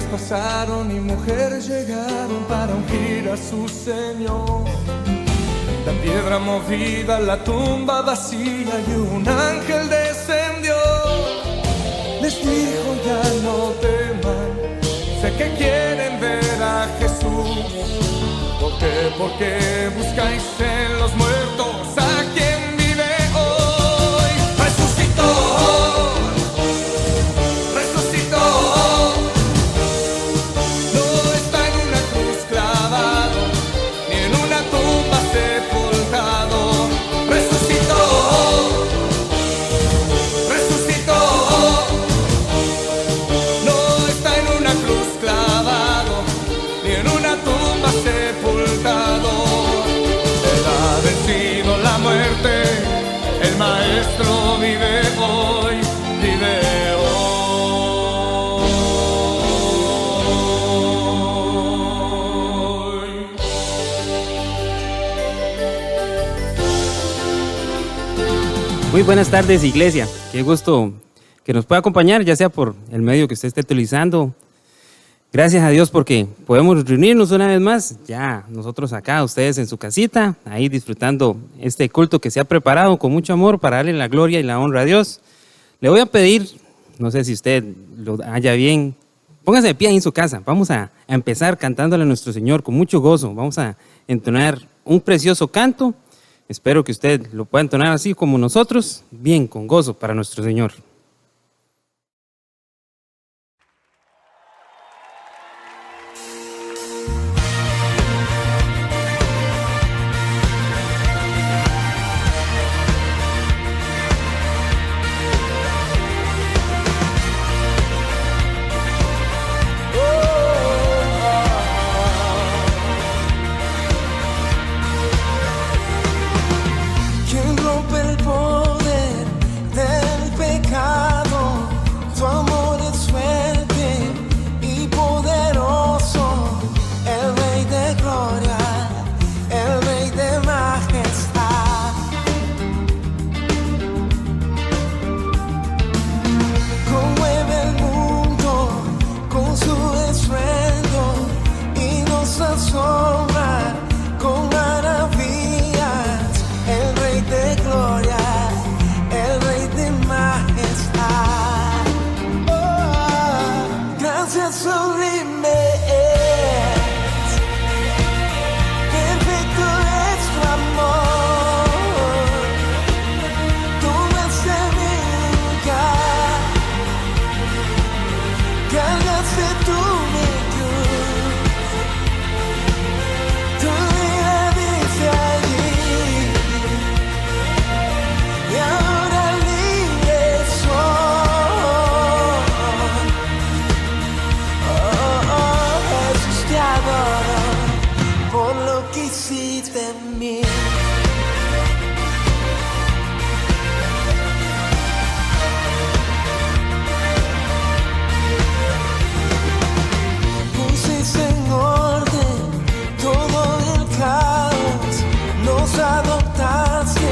días pasaron y mujeres llegaron para ungir a su Señor. La piedra movida, la tumba vacía y un ángel descendió. Les dijo: ya no teman, sé que quieren ver a Jesús. ¿Por qué? Porque buscáis en los muertos a quien vive hoy. Resucitó, resucitó. No está en una cruz clavado, ni en una tumba sepultado. Resucitó, resucitó. No está en una cruz clavado, ni en una tumba sepultado. Él ha vencido la muerte, el Maestro vive hoy, vive hoy. Muy buenas tardes, iglesia. Qué gusto que nos pueda acompañar, ya sea por el medio que usted esté utilizando. Gracias a Dios porque podemos reunirnos una vez más, ya nosotros acá, ustedes en su casita, ahí disfrutando este culto que se ha preparado con mucho amor para darle la gloria y la honra a Dios. Le voy a pedir, no sé si usted lo haya bien, póngase de pie ahí en su casa. Vamos a empezar cantándole a nuestro Señor con mucho gozo. Vamos a entonar un precioso canto. Espero que usted lo pueda entonar así como nosotros, bien, con gozo para nuestro Señor. ¿Quién rompe el poder del pecado? Tu amor es fuerte y poderoso, el Rey de gloria, el Rey de majestad. Conmueve el mundo con su estruendo y nos asombra con maravillas. El Rey de gloria, el Rey de majestad. Oh, gracias sublime es, perfecto es tu amor. Tomaste mi lugar, cargaste tú mi cruz, tu vida dice allí. Y ahora libre soy. Oh, oh, Jesús, te adoro por lo que hiciste en mí. Pusiste en orden todo el caos, nos adoptaste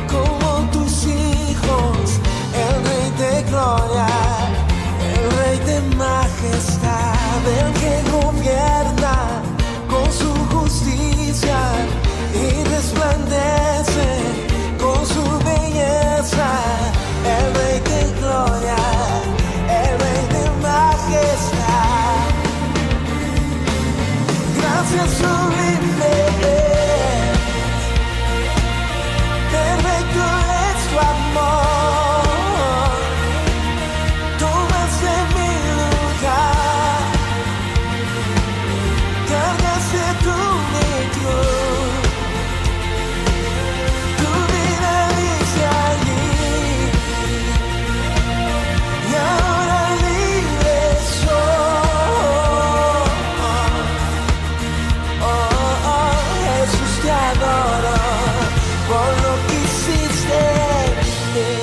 como tus hijos, el Rey de gloria, el Rey de majestad, el que gobierna con su justicia y resplandece con su belleza, el Rey de gloria, el Rey de majestad. Gracias sublime es, perfecto es tu amor. Tomaste mi lugar, cargaste tú mi cruz, tu vida dice allí. Y ahora libre soy. Oh, oh, Jesús, te adoro por lo que hiciste en mí.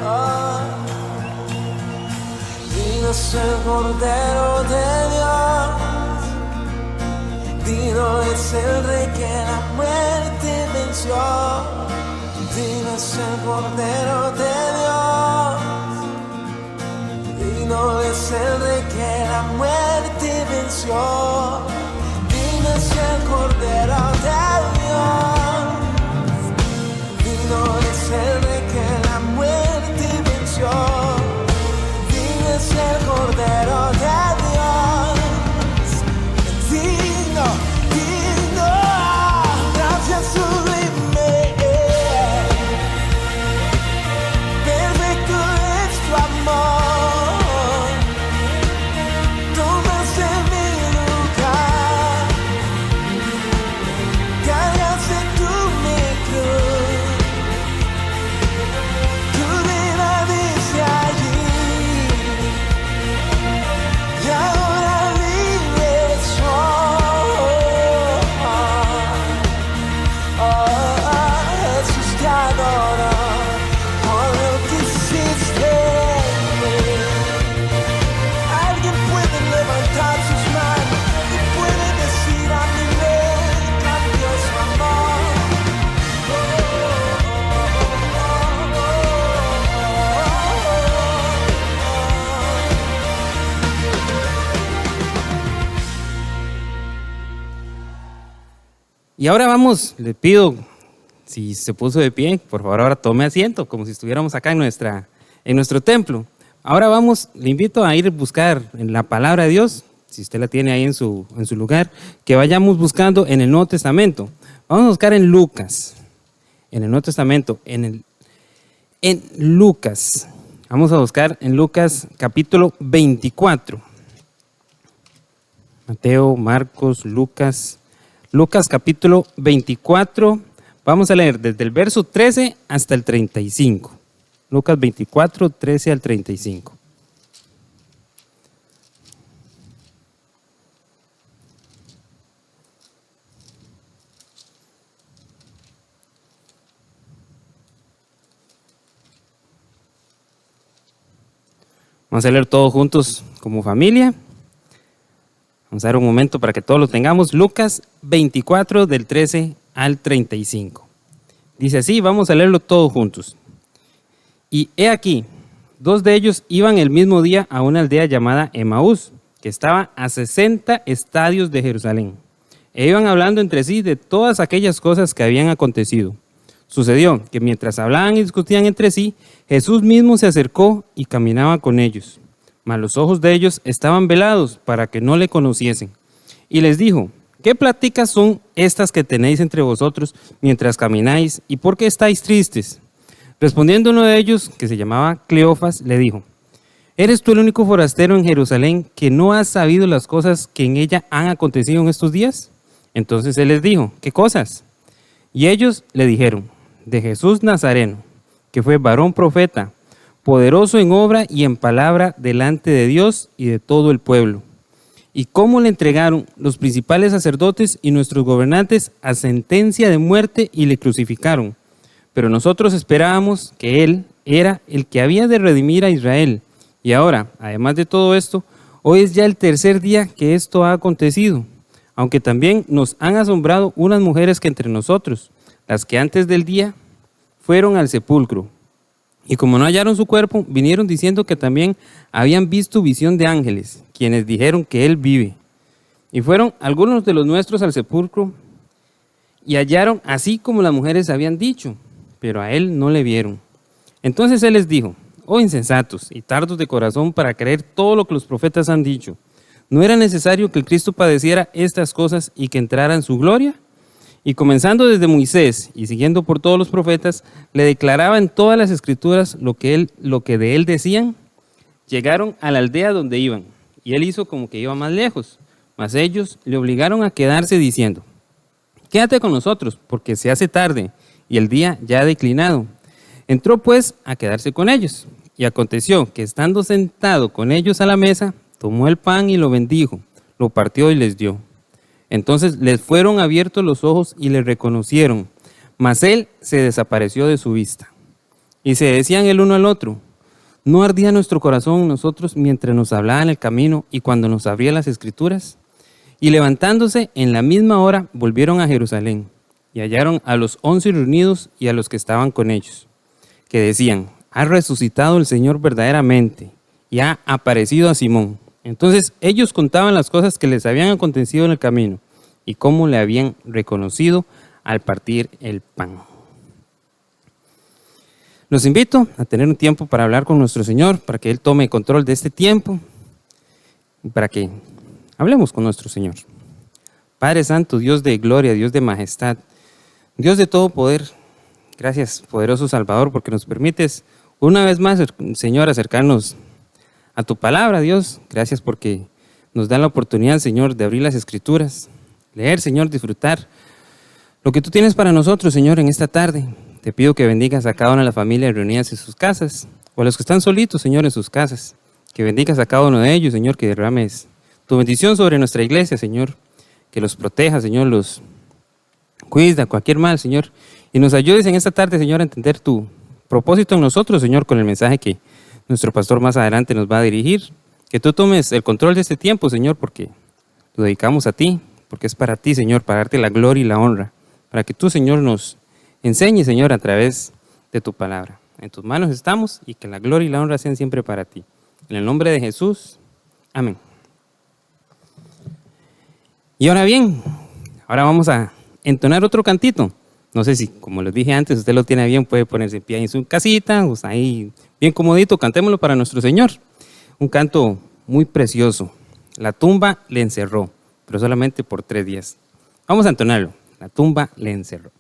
Oh, digno es el Cordero de Dios, digno es el Rey que la muerte venció. Digno es el Cordero de Dios, digno es el Rey que muerte venció. Digno es el Cordero de Dios. Digno es el Rey que la muerte venció. Digno es el Cordero de Dios. Digno, digno. Gracias sublime. Perfecto es tu amor. Tomaste mi lugar. Cargaste tu mi cruz. Tu vida dice allí. Y ahora libre soy. Jesús te adoro por lo que hiciste en mí. Alguien puede levantar sus manos y puede decir a mí me cambió su amor. Y ahora vamos, le pido, si se puso de pie, por favor ahora tome asiento, como si estuviéramos acá en nuestro templo. Ahora vamos, le invito a ir a buscar en la palabra de Dios, si usted la tiene ahí en su lugar, que vayamos buscando en el Nuevo Testamento. Vamos a buscar en Lucas, en el Nuevo Testamento, en Lucas. Vamos a buscar en Lucas capítulo 24. Mateo, Marcos, Lucas capítulo 24, vamos a leer desde el verso 13 hasta el 35. Lucas 24, 13 al 35. Vamos a leer todos juntos como familia. Vamos a dar un momento para que todos lo tengamos. Lucas 24 del 13 al 35. Dice así, vamos a leerlo todos juntos. Y he aquí, dos de ellos iban el mismo día a una aldea llamada Emaús, que estaba a 60 estadios de Jerusalén. E iban hablando entre sí de todas aquellas cosas que habían acontecido. Sucedió que mientras hablaban y discutían entre sí, Jesús mismo se acercó y caminaba con ellos. Mas los ojos de ellos estaban velados para que no le conociesen. Y les dijo, ¿qué pláticas son estas que tenéis entre vosotros mientras camináis? ¿Y por qué estáis tristes? Respondiendo uno de ellos, que se llamaba Cleofas, le dijo, ¿eres tú el único forastero en Jerusalén que no has sabido las cosas que en ella han acontecido en estos días? Entonces él les dijo, ¿qué cosas? Y ellos le dijeron, de Jesús Nazareno, que fue varón profeta, poderoso en obra y en palabra delante de Dios y de todo el pueblo. Y cómo le entregaron los principales sacerdotes y nuestros gobernantes a sentencia de muerte y le crucificaron. Pero nosotros esperábamos que Él era el que había de redimir a Israel. Y ahora, además de todo esto, hoy es ya el tercer día que esto ha acontecido. Aunque también nos han asombrado unas mujeres que entre nosotros, las que antes del día fueron al sepulcro. Y como no hallaron su cuerpo, vinieron diciendo que también habían visto visión de ángeles, quienes dijeron que Él vive. Y fueron algunos de los nuestros al sepulcro y hallaron así como las mujeres habían dicho, pero a Él no le vieron. Entonces Él les dijo, oh insensatos y tardos de corazón para creer todo lo que los profetas han dicho. ¿No era necesario que el Cristo padeciera estas cosas y que entrara en su gloria? Y comenzando desde Moisés y siguiendo por todos los profetas, le declaraba en todas las escrituras lo que de él decían. Llegaron a la aldea donde iban, y él hizo como que iba más lejos, mas ellos le obligaron a quedarse diciendo, quédate con nosotros, porque se hace tarde, y el día ya ha declinado. Entró pues a quedarse con ellos, y aconteció que estando sentado con ellos a la mesa, tomó el pan y lo bendijo, lo partió y les dio. Entonces les fueron abiertos los ojos y le reconocieron, mas él se desapareció de su vista. Y se decían el uno al otro, ¿no ardía nuestro corazón en nosotros mientras nos hablaba en el camino y cuando nos abría las escrituras? Y levantándose en la misma hora volvieron a Jerusalén y hallaron a los 11 reunidos y a los que estaban con ellos, que decían, ha resucitado el Señor verdaderamente y ha aparecido a Simón. Entonces ellos contaban las cosas que les habían acontecido en el camino y cómo le habían reconocido al partir el pan. Los invito a tener un tiempo para hablar con nuestro Señor, para que Él tome control de este tiempo y para que hablemos con nuestro Señor. Padre Santo, Dios de gloria, Dios de majestad, Dios de todo poder, gracias, poderoso Salvador, porque nos permites una vez más, Señor, acercarnos a tu palabra, Dios. Gracias porque nos da la oportunidad, Señor, de abrir las Escrituras, leer, Señor, disfrutar lo que tú tienes para nosotros, Señor, en esta tarde. Te pido que bendigas a cada una de las familias reunidas en sus casas, o a los que están solitos, Señor, en sus casas. Que bendigas a cada uno de ellos, Señor, que derrames tu bendición sobre nuestra iglesia, Señor. Que los proteja, Señor, los cuida, cualquier mal, Señor. Y nos ayudes en esta tarde, Señor, a entender tu propósito en nosotros, Señor, con el mensaje que nuestro pastor más adelante nos va a dirigir. Que tú tomes el control de este tiempo, Señor, porque lo dedicamos a ti, porque es para ti, Señor, para darte la gloria y la honra. Para que tú, Señor, nos enseñes, Señor, a través de tu palabra. En tus manos estamos y que la gloria y la honra sean siempre para ti. En el nombre de Jesús, amén. Y ahora bien, ahora vamos a entonar otro cantito. No sé si, como les dije antes, usted lo tiene bien, puede ponerse en pie en su casita, pues ahí bien comodito, cantémoslo para nuestro Señor. Un canto muy precioso. La tumba le encerró, pero solamente por 3 días. Vamos a entonarlo. La tumba le encerró.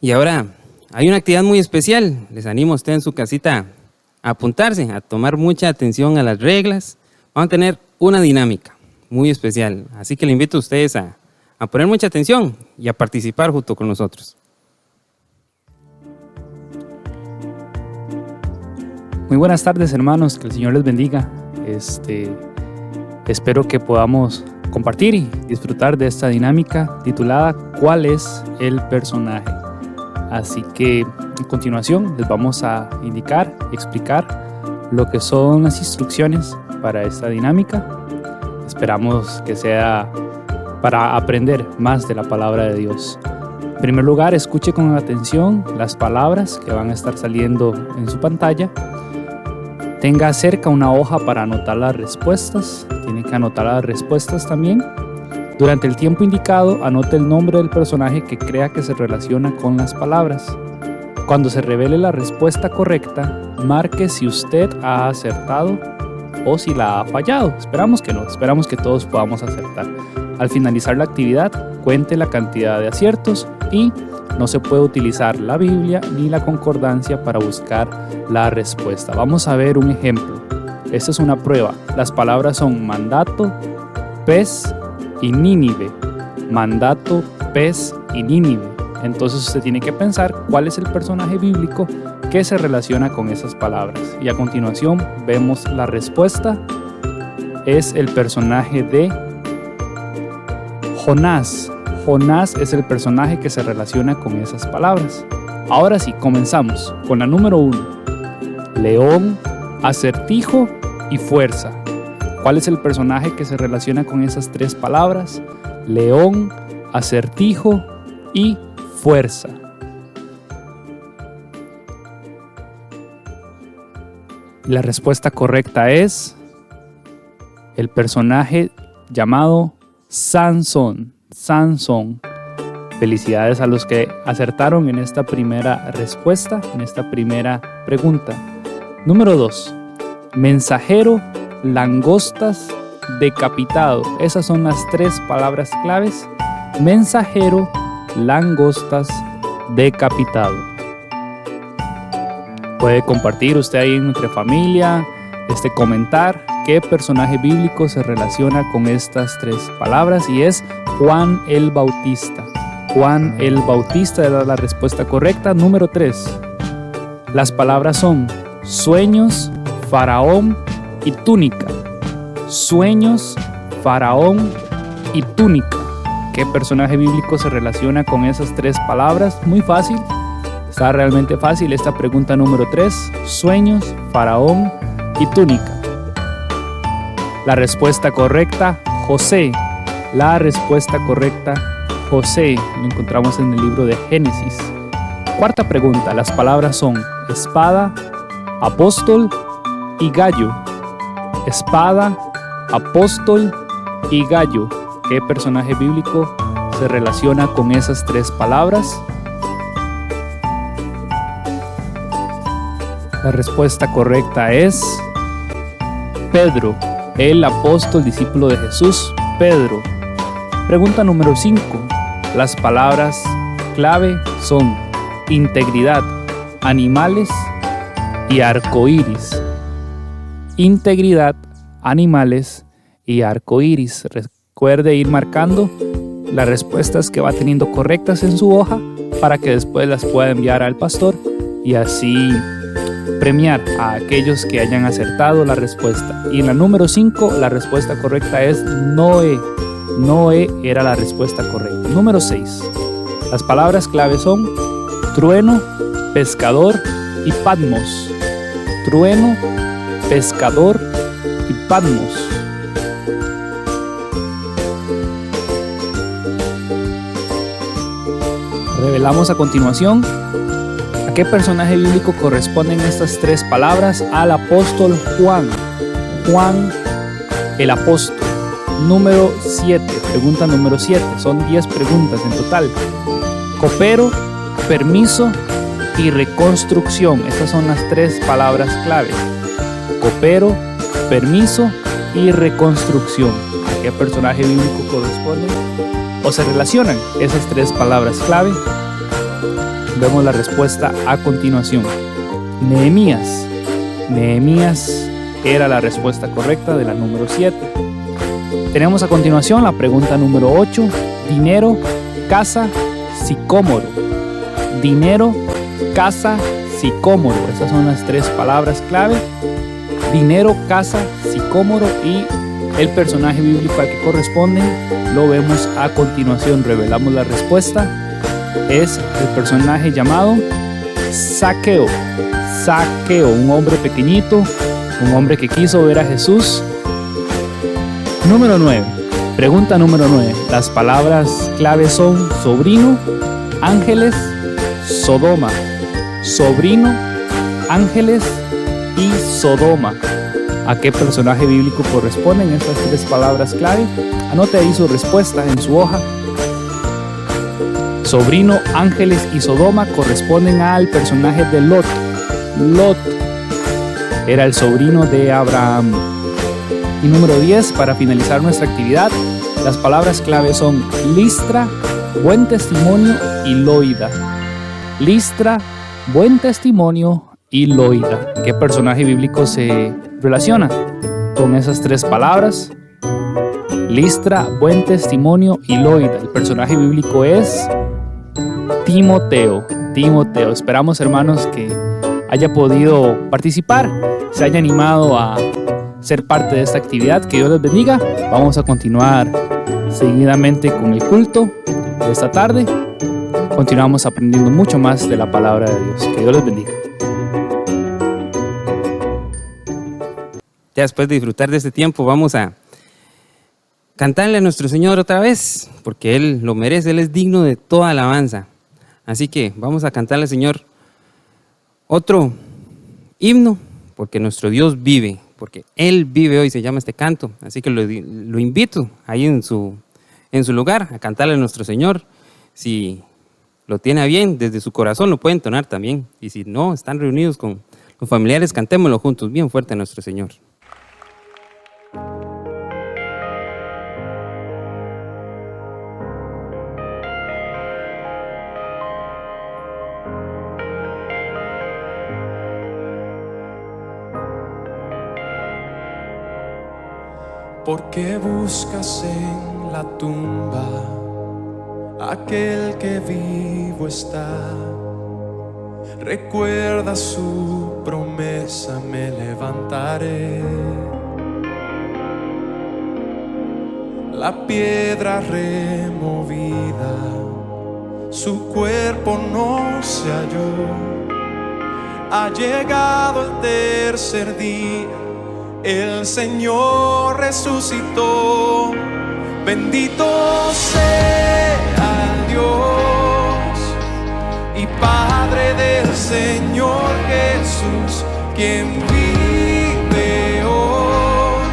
Y ahora hay una actividad muy especial. Les animo a usted en su casita a apuntarse, a tomar mucha atención a las reglas. Vamos a tener una dinámica muy especial. Así que le invito a ustedes a poner mucha atención y a participar junto con nosotros. Muy buenas tardes, hermanos, que el Señor les bendiga. Espero que podamos compartir y disfrutar de esta dinámica titulada ¿Cuál es el personaje? Así que a continuación les vamos a indicar, explicar lo que son las instrucciones para esta dinámica. Esperamos que sea para aprender más de la palabra de Dios. En primer lugar, escuche con atención las palabras que van a estar saliendo en su pantalla. Tenga cerca una hoja para anotar las respuestas. Tiene que anotar las respuestas también. Durante el tiempo indicado, anote el nombre del personaje que crea que se relaciona con las palabras. Cuando se revele la respuesta correcta, marque si usted ha acertado o si la ha fallado. Esperamos que no, esperamos que todos podamos acertar. Al finalizar la actividad, cuente la cantidad de aciertos y no se puede utilizar la Biblia ni la concordancia para buscar la respuesta. Vamos a ver un ejemplo. Esta es una prueba. Las palabras son mandato, pez y Nínive. Mandato, pez y Nínive. Entonces usted tiene que pensar cuál es el personaje bíblico que se relaciona con esas palabras. Y a continuación vemos la respuesta. Es el personaje de Jonás. Jonás es el personaje que se relaciona con esas palabras. Ahora sí, comenzamos con la número 1. León, acertijo y fuerza. ¿Cuál es el personaje que se relaciona con esas tres palabras? León, acertijo y fuerza. La respuesta correcta es el personaje llamado Sansón. Sansón. Felicidades a los que acertaron en esta primera respuesta, en esta primera pregunta. Número 2. Mensajero, langostas, decapitado. Esas son las tres palabras claves. Mensajero, langostas, decapitado. Puede compartir usted ahí entre familia, comentar qué personaje bíblico se relaciona con estas tres palabras, y es Juan el Bautista. Juan el Bautista era la respuesta correcta. Número 3. Las palabras son sueños, faraón y túnica. Sueños, faraón y túnica. ¿Qué personaje bíblico se relaciona con esas tres palabras? Muy fácil. Está realmente fácil esta pregunta número 3. Sueños, faraón y túnica. La respuesta correcta, José. La respuesta correcta, José. Lo encontramos en el libro de Génesis. Cuarta pregunta. Las palabras son espada, apóstol y gallo. Espada, apóstol y gallo. ¿Qué personaje bíblico se relaciona con esas tres palabras? La respuesta correcta es Pedro, el apóstol discípulo de Jesús, Pedro. Pregunta número 5. Las palabras clave son integridad, animales y arcoíris. Integridad, animales y arcoíris. Recuerde ir marcando las respuestas que va teniendo correctas en su hoja para que después las pueda enviar al pastor y así premiar a aquellos que hayan acertado la respuesta. Y en la número 5, la respuesta correcta es Noé. Noé era la respuesta correcta. Número 6. Las palabras clave son trueno, pescador y Patmos. Trueno, pescador y Patmos. Revelamos a continuación a qué personaje bíblico corresponden estas tres palabras. Al apóstol Juan. Juan el apóstol. Número 7. Pregunta número 7. Son 10 preguntas en total. Copero, permiso y reconstrucción. Estas son las tres palabras clave. Copero, permiso y reconstrucción. ¿A qué personaje bíblico corresponden o se relacionan esas tres palabras clave? Vemos la respuesta a continuación. Nehemías. Nehemías era la respuesta correcta de la número 7. Tenemos a continuación la pregunta número 8. Dinero, casa, sicómoro. Dinero, casa, sicómoro. Esas son las tres palabras clave. Dinero, casa, sicómoro, y el personaje bíblico al que corresponden lo vemos a continuación. Revelamos la respuesta. Es el personaje llamado Zaqueo. Zaqueo, un hombre pequeñito, un hombre que quiso ver a Jesús. Número 9. Pregunta número 9. Las palabras clave son sobrino, ángeles, Sodoma. Sobrino, ángeles y Sodoma. a qué personaje bíblico corresponden estas tres palabras clave. Anote ahí su respuesta en su hoja. Sobrino, ángeles y Sodoma corresponden al personaje de Lot. Lot era el sobrino de Abraham. Y número 10, para finalizar nuestra actividad, las palabras clave son Listra, buen testimonio y Loida. Listra, buen testimonio y Loida. ¿Qué personaje bíblico se relaciona con esas tres palabras? Listra, buen testimonio y Loida. El personaje bíblico es Timoteo. Timoteo. Esperamos, hermanos, que haya podido participar, se haya animado a ser parte de esta actividad. Que Dios les bendiga. Vamos a continuar seguidamente con el culto de esta tarde. Continuamos aprendiendo mucho más de la palabra de Dios. Que Dios les bendiga. Ya después de disfrutar de este tiempo, vamos a cantarle a nuestro Señor otra vez, porque Él lo merece, Él es digno de toda alabanza. Así que vamos a cantarle al Señor otro himno, porque nuestro Dios vive, porque Él vive hoy, se llama este canto. Así que lo invito ahí en su lugar a cantarle a nuestro Señor. Si lo tiene a bien, desde su corazón lo puede entonar también. Y si no, están reunidos con los familiares, cantémoslo juntos bien fuerte a nuestro Señor. ¿Por qué buscas en la tumba aquel que vivo está? Recuerda su promesa, me levantaré. La piedra removida, su cuerpo no se halló. Ha llegado el tercer día, el Señor resucitó. Bendito sea el Dios y Padre del Señor Jesús, quien vive hoy.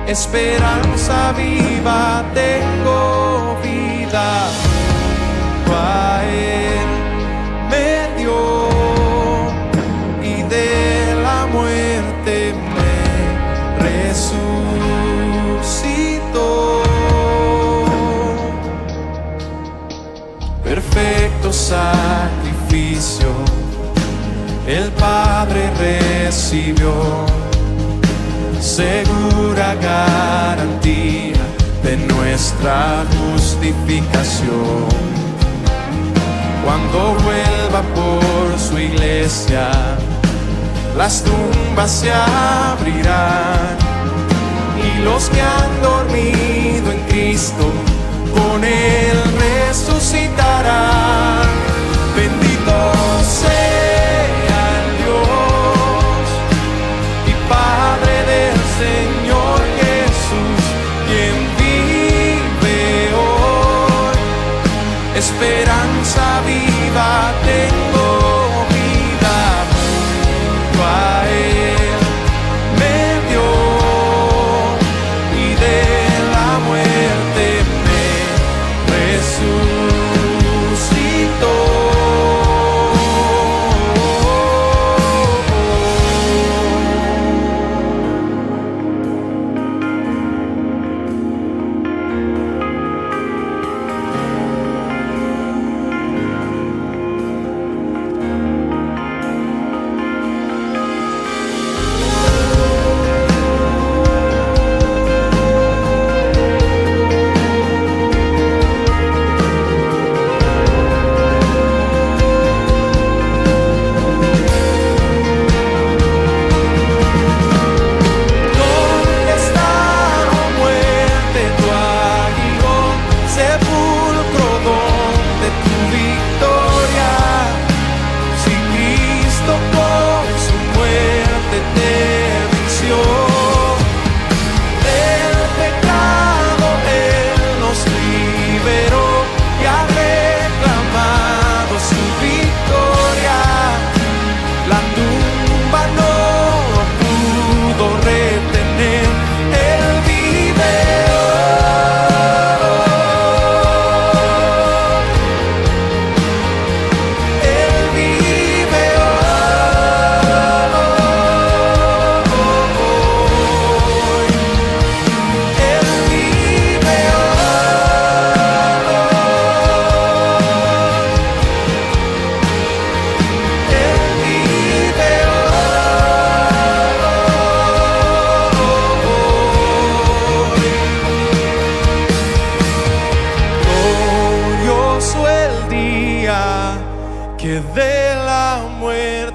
Esperanza viva, tengo vida, a Él me dio y de la muerte resucitó. Perfecto sacrificio el Padre recibió, segura garantía de nuestra justificación. Cuando vuelva por su iglesia, las tumbas se abrirán y los que han dormido en Cristo con Él resucitarán. Bendito sea el Dios y Padre del Señor Jesús, quien vive hoy. Esperanza viva tengo, vida junto a Él me dio y de la muerte me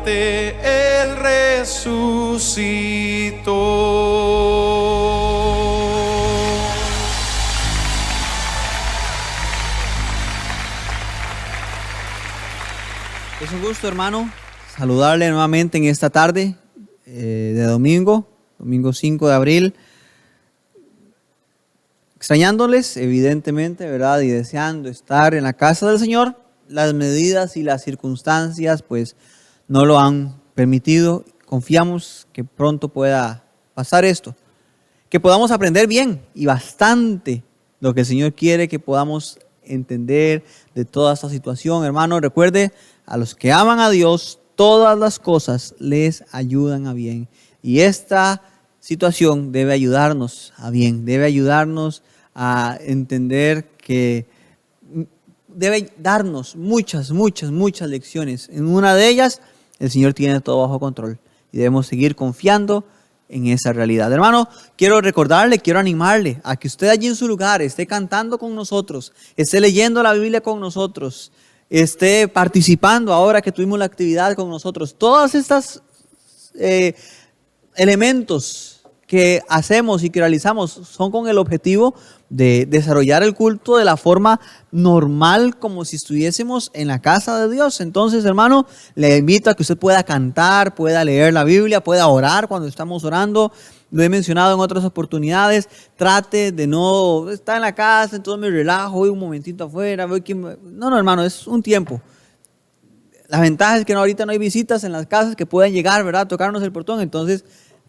muerte, Él resucitó. Es un gusto, hermano, saludarle nuevamente en esta tarde de domingo 5 de abril. Extrañándoles, evidentemente, ¿verdad? Y deseando estar en la casa del Señor. Las medidas y las circunstancias, pues, no lo han permitido. Confiamos que pronto pueda pasar esto. Que podamos aprender bien y bastante lo que el Señor quiere que podamos entender de toda esta situación. Hermano, recuerde, a los que aman a Dios, todas las cosas les ayudan a bien. Y esta situación debe ayudarnos a bien, debe ayudarnos a entender que debe darnos muchas lecciones. En una de ellas, el Señor tiene todo bajo control y debemos seguir confiando en esa realidad. Hermano, quiero recordarle, quiero animarle a que usted allí en su lugar esté cantando con nosotros, esté leyendo la Biblia con nosotros, esté participando ahora que tuvimos la actividad con nosotros. Todas estas elementos que hacemos y que realizamos son con el objetivo de desarrollar el culto de la forma normal, como si estuviésemos en la casa de Dios. Entonces, hermano, le invito a que usted pueda cantar, pueda leer la Biblia, pueda orar cuando estamos orando. Lo he mencionado en otras oportunidades. Trate de no estar en la casa, entonces me relajo, voy un momentito afuera. No, hermano, es un tiempo. La ventaja es que ahorita no hay visitas en las casas que puedan llegar, ¿verdad? Tocarnos el portón. Entonces,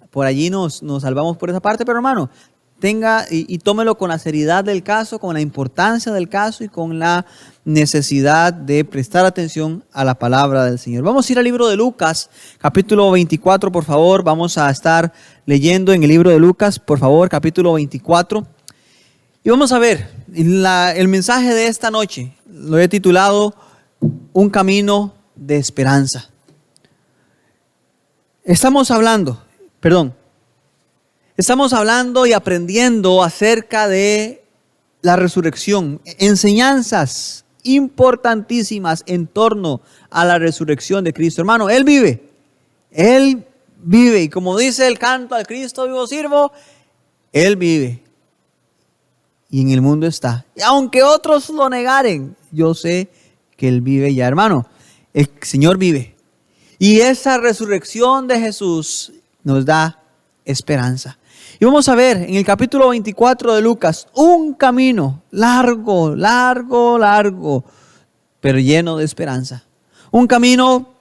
por allí nos salvamos por esa parte. Pero, hermano, tenga y tómelo con la seriedad del caso, con la importancia del caso y con la necesidad de prestar atención a la palabra del Señor. Vamos a ir al libro de Lucas, capítulo 24, por favor. Vamos a estar leyendo en el libro de Lucas, por favor, capítulo 24. Y vamos a ver el mensaje de esta noche. Lo he titulado Un camino de esperanza. Estamos hablando y aprendiendo acerca de la resurrección, enseñanzas importantísimas en torno a la resurrección de Cristo. Hermano, Él vive, y como dice el canto al Cristo vivo sirvo, Él vive y en el mundo está. Y aunque otros lo negaren, yo sé que Él vive ya, hermano. El Señor vive y esa resurrección de Jesús nos da esperanza. Y vamos a ver en el capítulo 24 de Lucas un camino largo, pero lleno de esperanza. Un camino,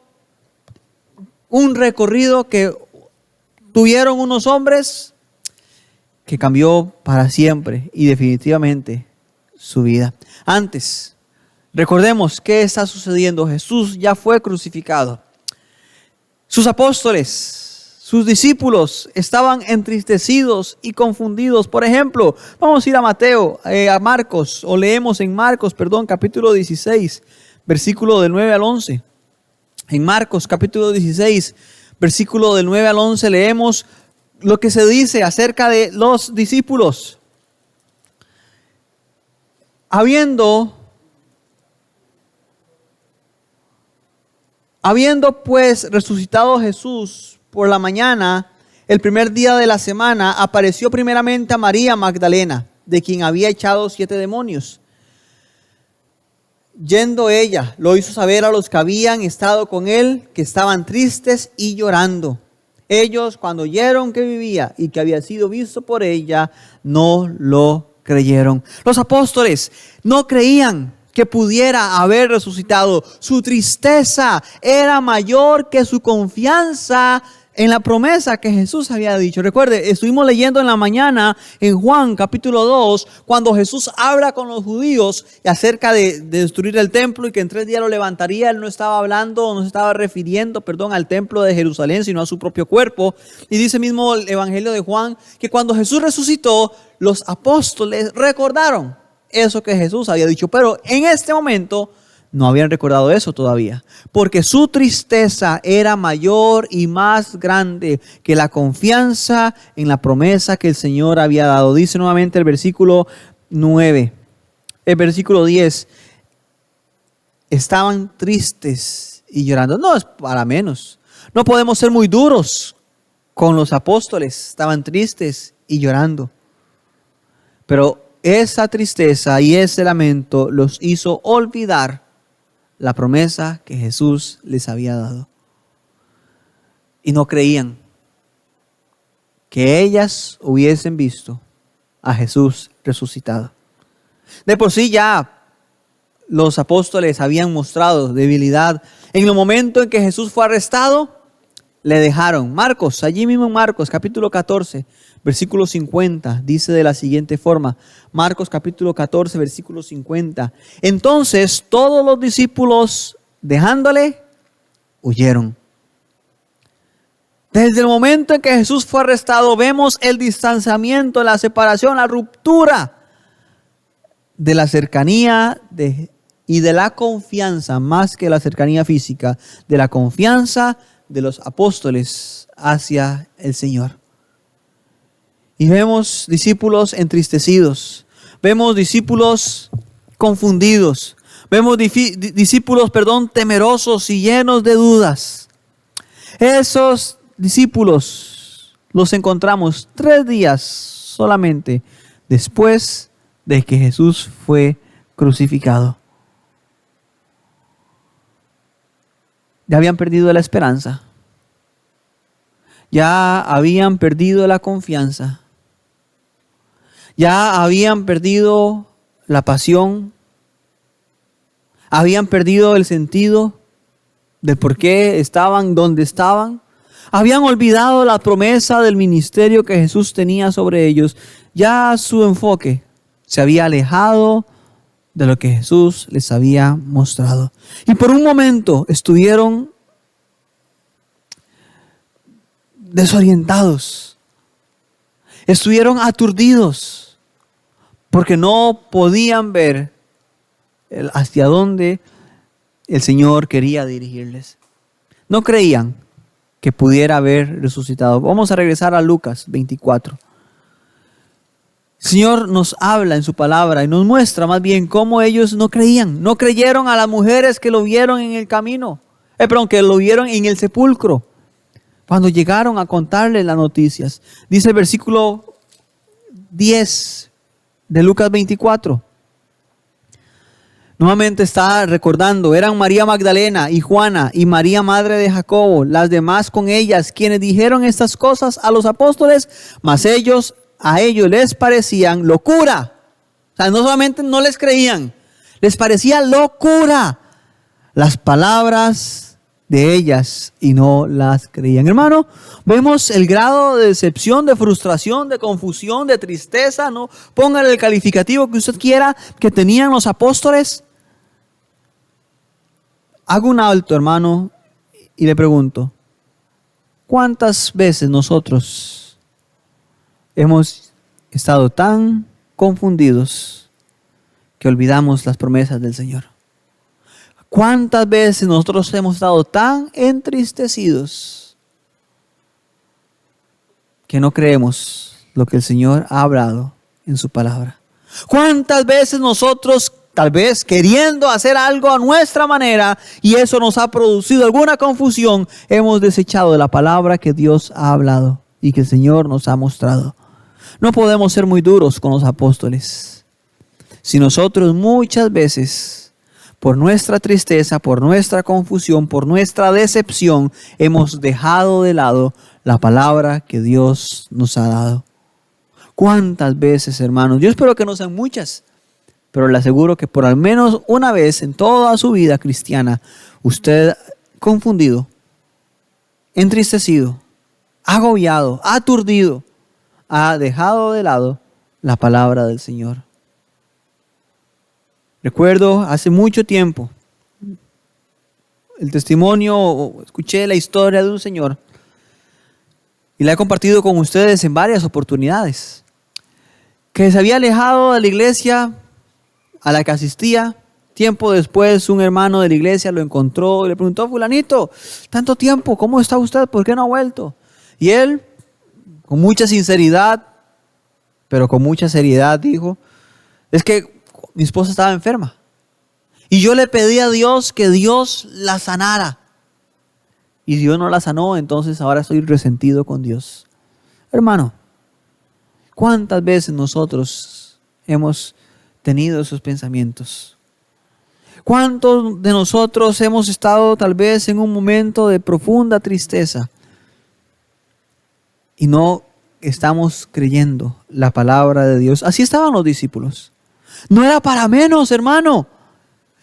un recorrido que tuvieron unos hombres que cambió para siempre y definitivamente su vida. Antes, recordemos qué está sucediendo. Jesús ya fue crucificado. Sus apóstoles, sus discípulos estaban entristecidos y confundidos. Por ejemplo, vamos a ir a Marcos, o leemos en Marcos, capítulo 16, versículo del 9 al 11. En Marcos, capítulo 16, versículo del 9 al 11, leemos lo que se dice acerca de los discípulos. Habiendo pues resucitado Jesús por la mañana, el primer día de la semana, apareció primeramente a María Magdalena, de quien había echado 7 demonios. Yendo ella, lo hizo saber a los que habían estado con él, que estaban tristes y llorando. Ellos, cuando oyeron que vivía y que había sido visto por ella, no lo creyeron. Los apóstoles no creían que pudiera haber resucitado. Su tristeza era mayor que su confianza en la promesa que Jesús había dicho. Recuerde, estuvimos leyendo en la mañana en Juan capítulo 2, cuando Jesús habla con los judíos acerca de destruir el templo y que en 3 días lo levantaría. Él no se estaba refiriendo al templo de Jerusalén, sino a su propio cuerpo. Y dice mismo el Evangelio de Juan que cuando Jesús resucitó, los apóstoles recordaron eso que Jesús había dicho, pero en este momento no habían recordado eso todavía, porque su tristeza era mayor y más grande que la confianza en la promesa que el Señor había dado. Dice nuevamente el versículo 9, el versículo 10, estaban tristes y llorando. No es para menos. No podemos ser muy duros con los apóstoles. Estaban tristes y llorando. Pero esa tristeza y ese lamento los hizo olvidar la promesa que Jesús les había dado. Y no creían que ellas hubiesen visto a Jesús resucitado. De por sí ya los apóstoles habían mostrado debilidad. En el momento en que Jesús fue arrestado, le dejaron. Marcos, allí mismo en Marcos, capítulo 14, versículo 50, dice de la siguiente forma. Marcos capítulo 14, versículo 50. Entonces todos los discípulos, dejándole, huyeron. Desde el momento en que Jesús fue arrestado, vemos el distanciamiento, la separación, la ruptura de la cercanía y de la confianza, más que la cercanía física, de la confianza de los apóstoles hacia el Señor. Y vemos discípulos entristecidos, vemos discípulos confundidos, vemos discípulos, temerosos y llenos de dudas. Esos discípulos los encontramos 3 días solamente después de que Jesús fue crucificado. Ya habían perdido la esperanza. Ya habían perdido la confianza. Ya habían perdido la pasión. Habían perdido el sentido del por qué estaban donde estaban. Habían olvidado la promesa del ministerio que Jesús tenía sobre ellos. Ya su enfoque se había alejado de lo que Jesús les había mostrado. Y por un momento estuvieron desorientados. Estuvieron aturdidos porque no podían ver hacia dónde el Señor quería dirigirles. No creían que pudiera haber resucitado. Vamos a regresar a Lucas 24. El Señor nos habla en su palabra y nos muestra más bien cómo ellos no creían. No creyeron a las mujeres que lo vieron en el camino. Que lo vieron en el sepulcro. Cuando llegaron a contarles las noticias. Dice el versículo 10 de Lucas 24. Nuevamente está recordando, eran María Magdalena y Juana y María madre de Jacobo, las demás con ellas, quienes dijeron estas cosas a los apóstoles, mas a ellos les parecían locura. O sea, no solamente no les creían, les parecía locura las palabras de ellas y no las creían. Hermano, vemos el grado de decepción, de frustración, de confusión, de tristeza, ¿no? Póngale el calificativo que usted quiera, que tenían los apóstoles. Hago un alto, hermano, y le pregunto, ¿cuántas veces nosotros hemos estado tan confundidos que olvidamos las promesas del Señor? ¿Cuántas veces nosotros hemos estado tan entristecidos que no creemos lo que el Señor ha hablado en su palabra? ¿Cuántas veces nosotros, tal vez queriendo hacer algo a nuestra manera, y eso nos ha producido alguna confusión, hemos desechado de la palabra que Dios ha hablado y que el Señor nos ha mostrado? No podemos ser muy duros con los apóstoles. Si nosotros muchas veces, por nuestra tristeza, por nuestra confusión, por nuestra decepción, hemos dejado de lado la palabra que Dios nos ha dado. ¿Cuántas veces, hermanos? Yo espero que no sean muchas, pero le aseguro que por al menos una vez en toda su vida cristiana, usted confundido, entristecido, agobiado, aturdido, ha dejado de lado la palabra del Señor. Recuerdo hace mucho tiempo el testimonio, escuché la historia de un señor y la he compartido con ustedes en varias oportunidades, que se había alejado de la iglesia a la que asistía. Tiempo después un hermano de la iglesia lo encontró y le preguntó: fulanito, tanto tiempo, ¿cómo está usted? ¿Por qué no ha vuelto? Y él, con mucha sinceridad, pero con mucha seriedad, dijo: es que mi esposa estaba enferma y yo le pedí a Dios que Dios la sanara. y Dios no la sanó, entonces ahora estoy resentido con Dios. Hermano, ¿cuántas veces nosotros hemos tenido esos pensamientos? ¿Cuántos de nosotros hemos estado tal vez en un momento de profunda tristeza y no estamos creyendo la palabra de Dios? Así estaban los discípulos. No era para menos, hermano.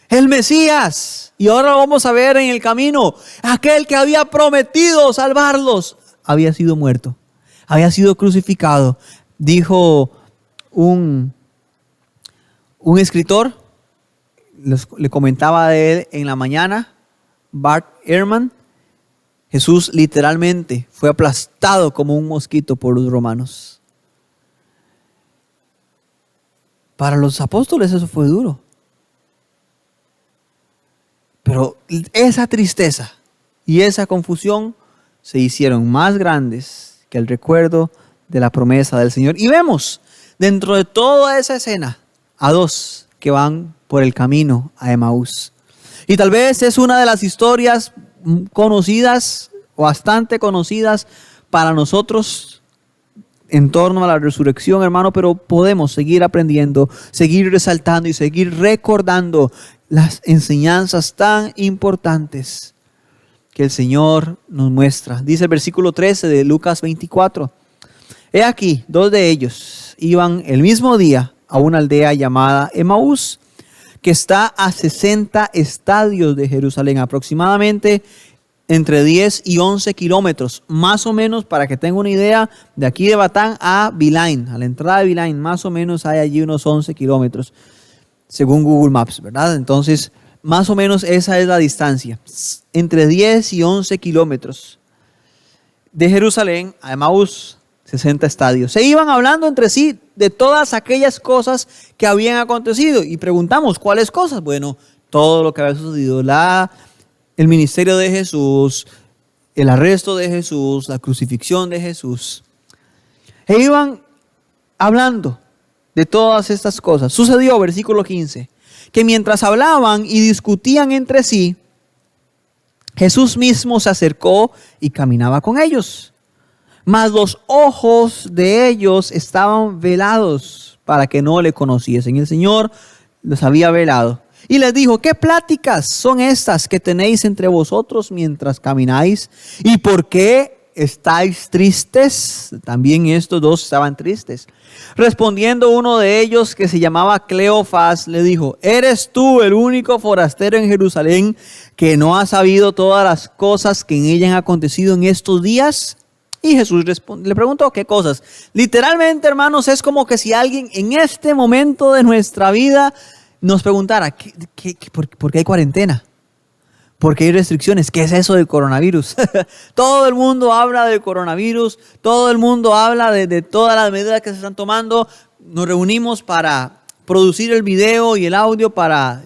El Mesías, y ahora lo vamos a ver en el camino, aquel que había prometido salvarlos, había sido muerto, había sido crucificado. Dijo un escritor, le comentaba de él en la mañana, Bart Ehrman, Jesús literalmente fue aplastado como un mosquito por los romanos. Para los apóstoles eso fue duro. Pero esa tristeza y esa confusión se hicieron más grandes que el recuerdo de la promesa del Señor. Y vemos dentro de toda esa escena a dos que van por el camino a Emaús. Y tal vez es una de las historias conocidas, bastante conocidas para nosotros en torno a la resurrección, hermano, pero podemos seguir aprendiendo, seguir resaltando y seguir recordando las enseñanzas tan importantes que el Señor nos muestra. Dice el versículo 13 de Lucas 24. He aquí, dos de ellos iban el mismo día a una aldea llamada Emaús, que está a 60 estadios de Jerusalén, aproximadamente entre 10 y 11 kilómetros, más o menos, para que tenga una idea, de aquí de Batán a Vilain, a la entrada de Vilain, más o menos hay allí unos 11 kilómetros, según Google Maps, ¿verdad? Entonces, más o menos esa es la distancia, entre 10 y 11 kilómetros de Jerusalén a Emaús, 60 estadios. Se iban hablando entre sí de todas aquellas cosas que habían acontecido y preguntamos, ¿cuáles cosas? Bueno, todo lo que había sucedido, el ministerio de Jesús, el arresto de Jesús, la crucifixión de Jesús. E iban hablando de todas estas cosas. Sucedió, versículo 15, que mientras hablaban y discutían entre sí, Jesús mismo se acercó y caminaba con ellos. Mas los ojos de ellos estaban velados para que no le conociesen. El Señor los había velado. Y les dijo, ¿qué pláticas son estas que tenéis entre vosotros mientras camináis? ¿Y por qué estáis tristes? También estos dos estaban tristes. Respondiendo uno de ellos, que se llamaba Cleofás, le dijo, ¿eres tú el único forastero en Jerusalén que no ha sabido todas las cosas que en ella han acontecido en estos días? Y Jesús le preguntó, ¿qué cosas? Literalmente, hermanos, es como que si alguien en este momento de nuestra vida nos preguntara, ¿por qué hay cuarentena? ¿Por qué hay restricciones? ¿Qué es eso del coronavirus? Todo el mundo habla del coronavirus, todo el mundo habla de todas las medidas que se están tomando. Nos reunimos para producir el video y el audio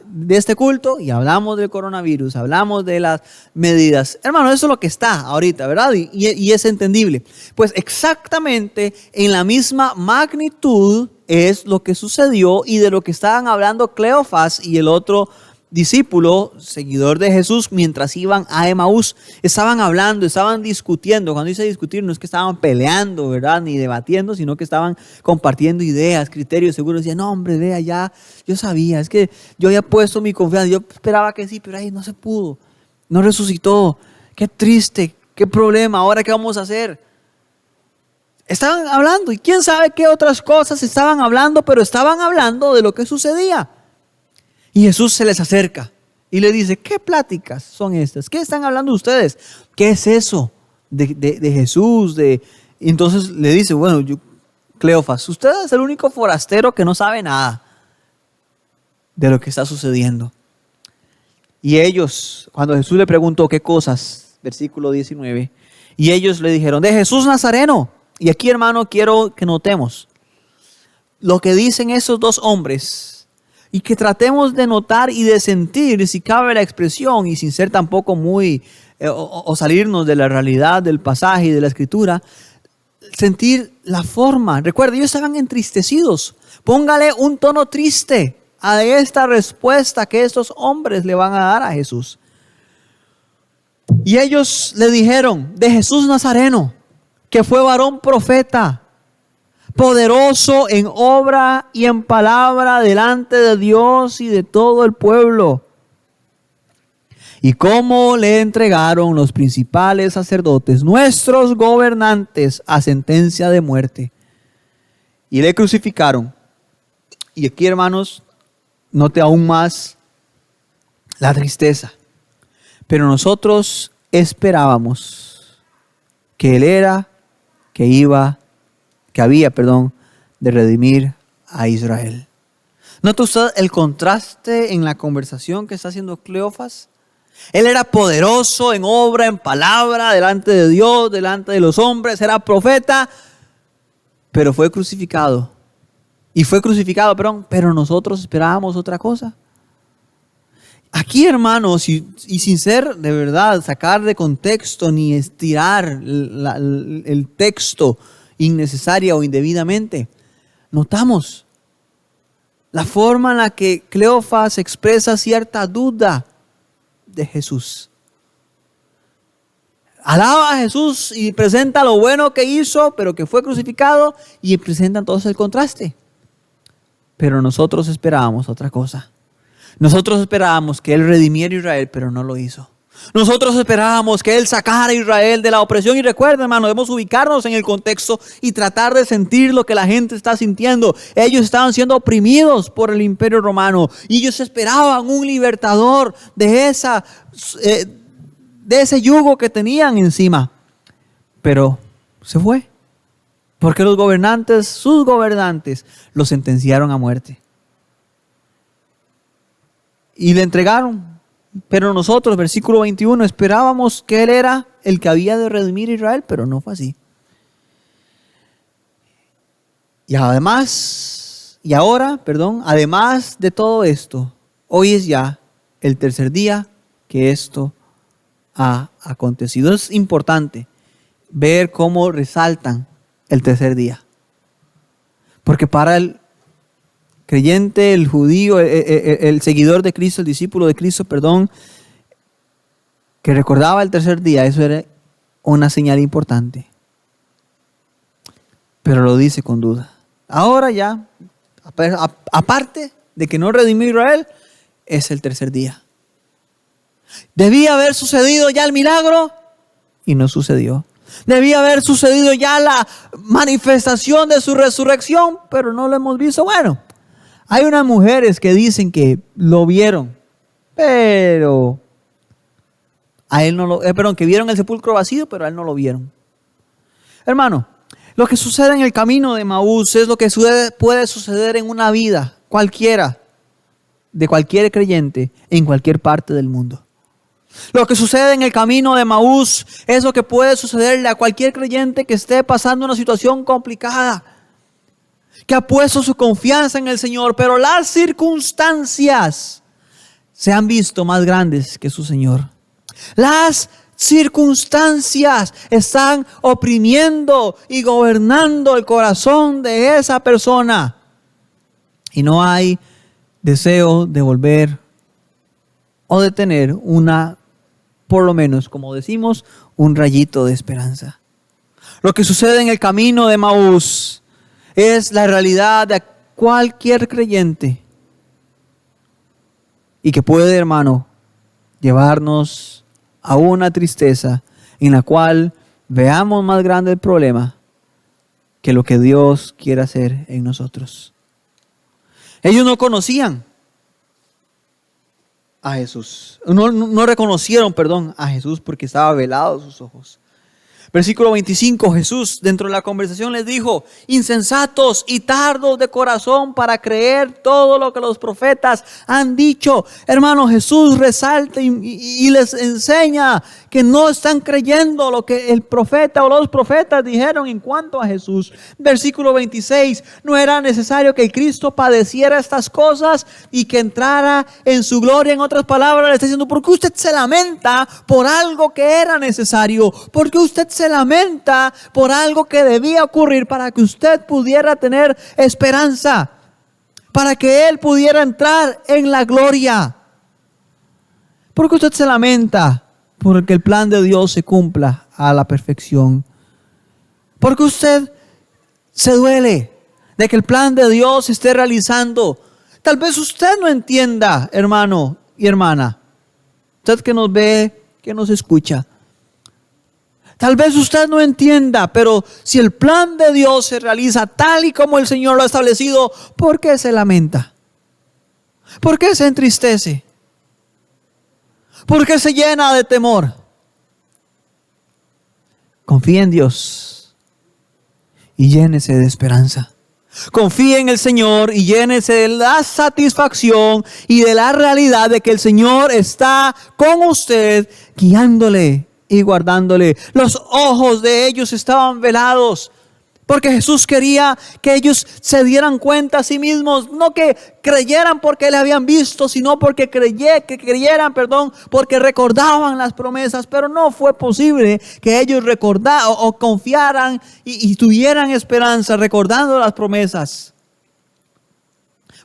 de este culto y hablamos del coronavirus, hablamos de las medidas. Hermano, eso es lo que está ahorita, ¿verdad? Y es entendible. Pues exactamente en la misma magnitud es lo que sucedió y de lo que estaban hablando Cleofás y el otro discípulo, seguidor de Jesús, mientras iban a Emaús. Estaban hablando, estaban discutiendo. Cuando dice discutir, no es que estaban peleando, ¿verdad? Ni debatiendo, sino que estaban compartiendo ideas, criterios. Seguro decían, no, hombre, vea, ya, yo sabía, es que yo había puesto mi confianza, yo esperaba que sí, pero ahí no se pudo, no resucitó. Qué triste, qué problema, ahora qué vamos a hacer. Estaban hablando, y quién sabe qué otras cosas estaban hablando, pero estaban hablando de lo que sucedía. Y Jesús se les acerca y le dice, ¿qué pláticas son estas? ¿Qué están hablando ustedes? ¿Qué es eso de Jesús? Y entonces le dice, bueno, Cleofás, usted es el único forastero que no sabe nada de lo que está sucediendo. Y ellos, cuando Jesús le preguntó qué cosas, versículo 19, y ellos le dijeron, de Jesús Nazareno. Y aquí, hermano, quiero que notemos lo que dicen esos dos hombres. Y que tratemos de notar y de sentir, si cabe la expresión, y sin ser tampoco muy, o salirnos de la realidad del pasaje y de la escritura, sentir la forma. Recuerda, ellos estaban entristecidos. Póngale un tono triste a esta respuesta que estos hombres le van a dar a Jesús. Y ellos le dijeron de Jesús Nazareno, que fue varón profeta, poderoso en obra y en palabra delante de Dios y de todo el pueblo. Y cómo le entregaron los principales sacerdotes, nuestros gobernantes, a sentencia de muerte. Y le crucificaron. Y aquí, hermanos, note aún más la tristeza. Pero nosotros esperábamos que Él era, que había de redimir a Israel. ¿Nota usted el contraste en la conversación que está haciendo Cleofas? Él era poderoso en obra, en palabra, delante de Dios, delante de los hombres, era profeta, pero fue crucificado. Pero nosotros esperábamos otra cosa. Aquí, hermanos, y sin ser de verdad, sacar de contexto ni estirar el texto innecesaria o indebidamente, notamos la forma en la que Cleofas expresa cierta duda de Jesús. Alaba a Jesús y presenta lo bueno que hizo, pero que fue crucificado, y presenta entonces el contraste. Pero nosotros esperábamos otra cosa. Nosotros esperábamos que Él redimiera a Israel, pero no lo hizo. Nosotros esperábamos que Él sacara a Israel de la opresión. Y recuerden, hermano, debemos ubicarnos en el contexto y tratar de sentir lo que la gente está sintiendo. Ellos estaban siendo oprimidos por el Imperio Romano y ellos esperaban un libertador de ese yugo que tenían encima. Pero se fue, porque sus gobernantes, lo sentenciaron a muerte. Y le entregaron. Pero nosotros, versículo 21, esperábamos que Él era el que había de redimir a Israel, pero no fue así. Además de todo esto, hoy es ya el tercer día que esto ha acontecido. Es importante ver cómo resaltan el tercer día. Porque para el creyente, el judío, el seguidor de Cristo, el discípulo de Cristo, que recordaba el tercer día, eso era una señal importante. Pero lo dice con duda. Ahora ya, aparte de que no redimió a Israel, es el tercer día. Debía haber sucedido ya el milagro y no sucedió. Debía haber sucedido ya la manifestación de su resurrección, pero no lo hemos visto. Bueno, hay unas mujeres que dicen que lo vieron, pero a él no que vieron el sepulcro vacío, pero a él no lo vieron. Hermano, lo que sucede en el camino de Emaús es lo que puede suceder en una vida cualquiera, de cualquier creyente, en cualquier parte del mundo. Lo que sucede en el camino de Emaús es lo que puede sucederle a cualquier creyente que esté pasando una situación complicada, que ha puesto su confianza en el Señor, pero las circunstancias se han visto más grandes que su Señor. Las circunstancias están oprimiendo y gobernando el corazón de esa persona. Y no hay deseo de volver o de tener por lo menos, como decimos, un rayito de esperanza. Lo que sucede en el camino de Emaús es la realidad de cualquier creyente y que puede, hermano, llevarnos a una tristeza en la cual veamos más grande el problema que lo que Dios quiere hacer en nosotros. Ellos no conocían a Jesús. No reconocieron, a Jesús porque estaba velado sus ojos. Versículo 25, Jesús dentro de la conversación les dijo: insensatos y tardos de corazón para creer todo lo que los profetas han dicho. Hermano, Jesús resalta y les enseña que no están creyendo lo que el profeta o los profetas dijeron en cuanto a Jesús. Versículo 26, no era necesario que el Cristo padeciera estas cosas y que entrara en su gloria. En otras palabras, le está diciendo: ¿por qué usted se lamenta por algo que era necesario? ¿Por qué usted se lamenta por algo que debía ocurrir para que usted pudiera tener esperanza, para que Él pudiera entrar en la gloria? ¿Por qué usted se lamenta porque el plan de Dios se cumpla a la perfección. Porque usted se duele de que el plan de Dios se esté realizando. Tal vez usted no entienda, hermano y hermana. Usted que nos ve, que nos escucha. Tal vez usted no entienda, pero si el plan de Dios se realiza tal y como el Señor lo ha establecido, ¿por qué se lamenta? ¿Por qué se entristece? ¿Por qué se llena de temor? Confía en Dios y llénese de esperanza. Confíe en el Señor y llénese de la satisfacción y de la realidad de que el Señor está con usted, guiándole y guardándole. Los ojos de ellos estaban velados, porque Jesús quería que ellos se dieran cuenta a sí mismos, no que creyeran porque le habían visto, sino porque creyeran, porque recordaban las promesas. Pero no fue posible que ellos recordaran o confiaran y tuvieran esperanza recordando las promesas.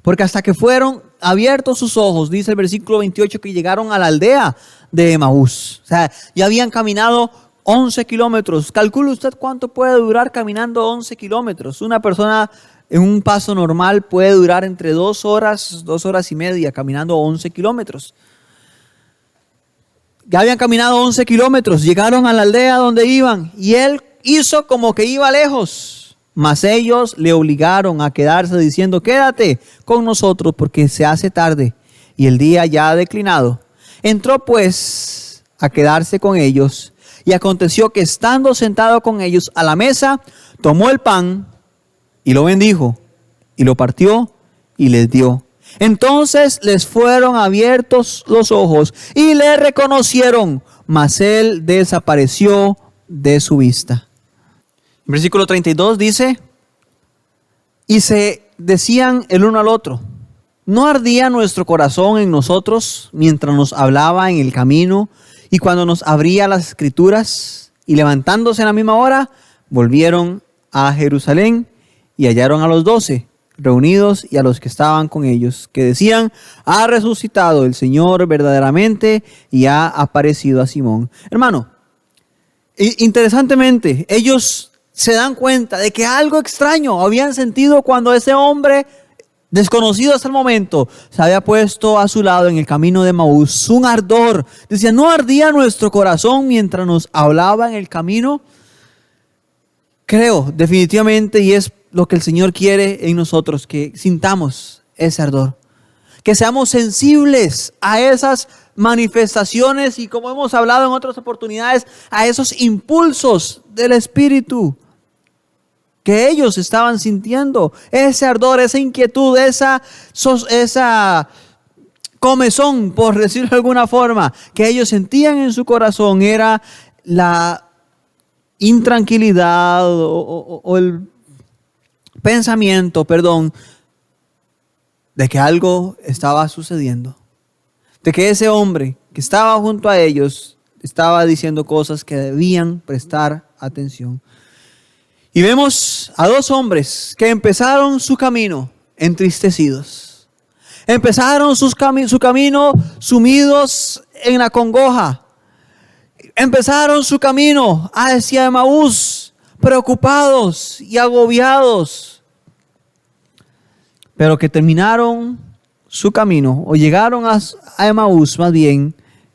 Porque hasta que fueron abiertos sus ojos, dice el versículo 28, que llegaron a la aldea de Emaús. O sea, ya habían caminado 11 kilómetros. Calcule usted cuánto puede durar caminando 11 kilómetros. Una persona en un paso normal puede durar entre 2 horas, 2 horas y media caminando 11 kilómetros. Ya habían caminado 11 kilómetros, llegaron a la aldea donde iban y él hizo como que iba lejos. Mas ellos le obligaron a quedarse diciendo: quédate con nosotros porque se hace tarde y el día ya ha declinado. Entró pues a quedarse con ellos. Y aconteció que estando sentado con ellos a la mesa, tomó el pan y lo bendijo y lo partió y les dio. Entonces les fueron abiertos los ojos y le reconocieron, mas él desapareció de su vista. Versículo 32 dice: y se decían el uno al otro: ¿no ardía nuestro corazón en nosotros mientras nos hablaba en el camino y cuando nos abría las escrituras? Y levantándose en la misma hora, volvieron a Jerusalén y hallaron a los 12 reunidos y a los que estaban con ellos, que decían: ha resucitado el Señor verdaderamente y ha aparecido a Simón. Hermano, interesantemente, ellos se dan cuenta de que algo extraño habían sentido cuando ese hombre desconocido hasta el momento se había puesto a su lado en el camino de Emaús. Un ardor. Decía: ¿no ardía nuestro corazón mientras nos hablaba en el camino? Creo definitivamente, y es lo que el Señor quiere en nosotros, que sintamos ese ardor, que seamos sensibles a esas manifestaciones y, como hemos hablado en otras oportunidades, a esos impulsos del Espíritu que ellos estaban sintiendo. Ese ardor, esa inquietud, esa comezón, por decirlo de alguna forma, que ellos sentían en su corazón, era la intranquilidad o el pensamiento, de que algo estaba sucediendo. De que ese hombre que estaba junto a ellos estaba diciendo cosas que debían prestar atención. Y vemos a 2 hombres que empezaron su camino entristecidos. Empezaron su camino sumidos en la congoja. Empezaron su camino hacia Emaús preocupados y agobiados. Pero que terminaron su camino, o llegaron a Emaús más bien,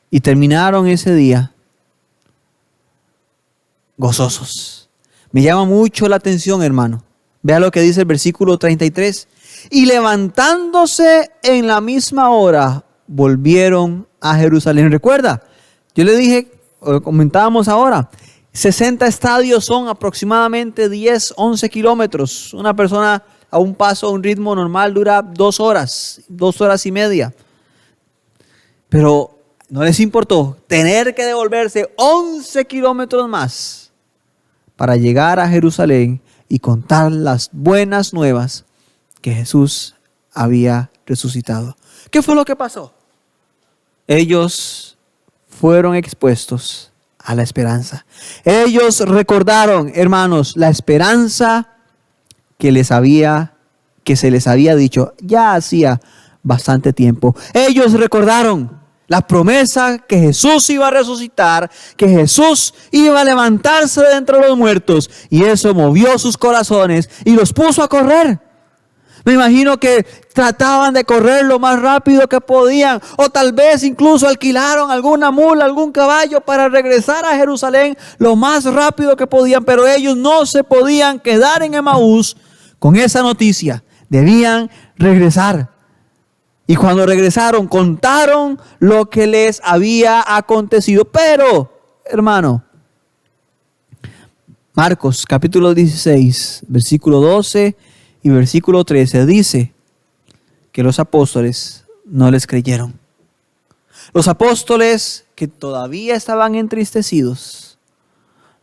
y terminaron ese día gozosos. Me llama mucho la atención, hermano. Vea lo que dice el versículo 33. Y levantándose en la misma hora, volvieron a Jerusalén. Recuerda, yo le dije, comentábamos ahora, 60 estadios son aproximadamente 10, 11 kilómetros. Una persona a un paso, a un ritmo normal, dura 2 horas, 2 horas y media. Pero no les importó tener que devolverse 11 kilómetros más para llegar a Jerusalén y contar las buenas nuevas que Jesús había resucitado. ¿Qué fue lo que pasó? Ellos fueron expuestos a la esperanza. Ellos recordaron, hermanos, la esperanza que se les había dicho ya hacía bastante tiempo. Ellos recordaron La promesa que Jesús iba a resucitar, que Jesús iba a levantarse de entre los muertos. Y eso movió sus corazones y los puso a correr. Me imagino que trataban de correr lo más rápido que podían. O tal vez incluso alquilaron alguna mula, algún caballo para regresar a Jerusalén lo más rápido que podían. Pero ellos no se podían quedar en Emaús con esa noticia. Debían regresar. Y cuando regresaron, contaron lo que les había acontecido. Pero, hermano, Marcos capítulo 16, versículo 12 y versículo 13 dice que los apóstoles no les creyeron. Los apóstoles que todavía estaban entristecidos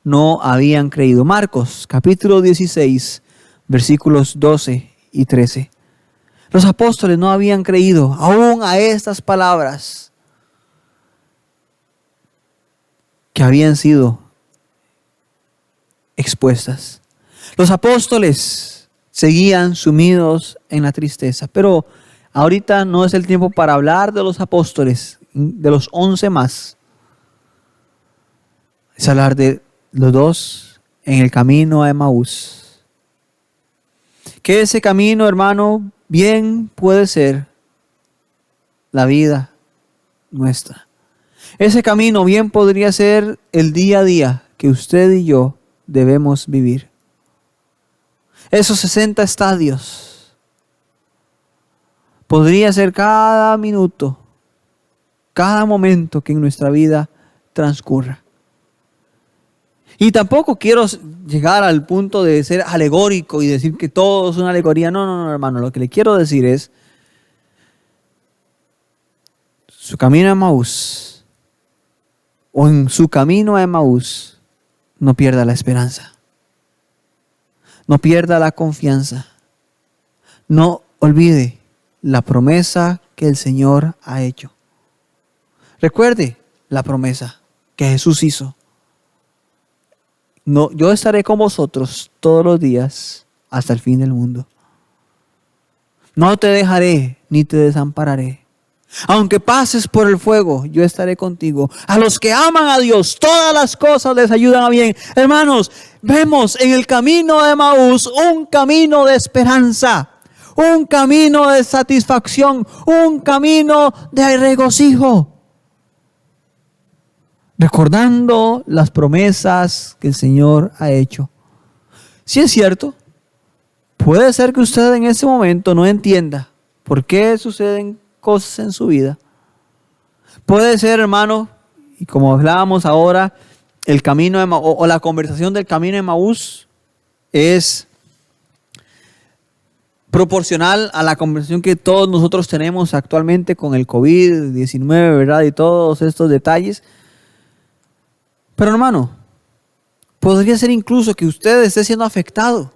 no habían creído. Marcos capítulo 16, versículos 12 y 13. Los apóstoles no habían creído aún a estas palabras que habían sido expuestas. Los apóstoles seguían sumidos en la tristeza. Pero ahorita no es el tiempo para hablar de los apóstoles, de los 11 más. Es hablar de los 2 en el camino a Emaús. Que ese camino, hermano, bien puede ser la vida nuestra. Ese camino bien podría ser el día a día que usted y yo debemos vivir. Esos 60 estadios podría ser cada minuto, cada momento que en nuestra vida transcurra. Y tampoco quiero llegar al punto de ser alegórico y decir que todo es una alegoría. No, hermano. Lo que le quiero decir es, su camino a Emaús, o en su camino a Emaús, no pierda la esperanza. No pierda la confianza. No olvide la promesa que el Señor ha hecho. Recuerde la promesa que Jesús hizo. No, yo estaré con vosotros todos los días hasta el fin del mundo. No te dejaré ni te desampararé. Aunque pases por el fuego, yo estaré contigo. A los que aman a Dios, todas las cosas les ayudan a bien. Hermanos, vemos en el camino de Emaús un camino de esperanza, un camino de satisfacción, un camino de regocijo. Recordando las promesas que el Señor ha hecho. Si es cierto, puede ser que usted en ese momento no entienda por qué suceden cosas en su vida. Puede ser, hermano, y como hablábamos ahora, el camino de o la conversación del camino de Emaús es proporcional a la conversación que todos nosotros tenemos actualmente con el COVID-19, ¿verdad? Y todos estos detalles. Pero hermano, podría ser incluso que usted esté siendo afectado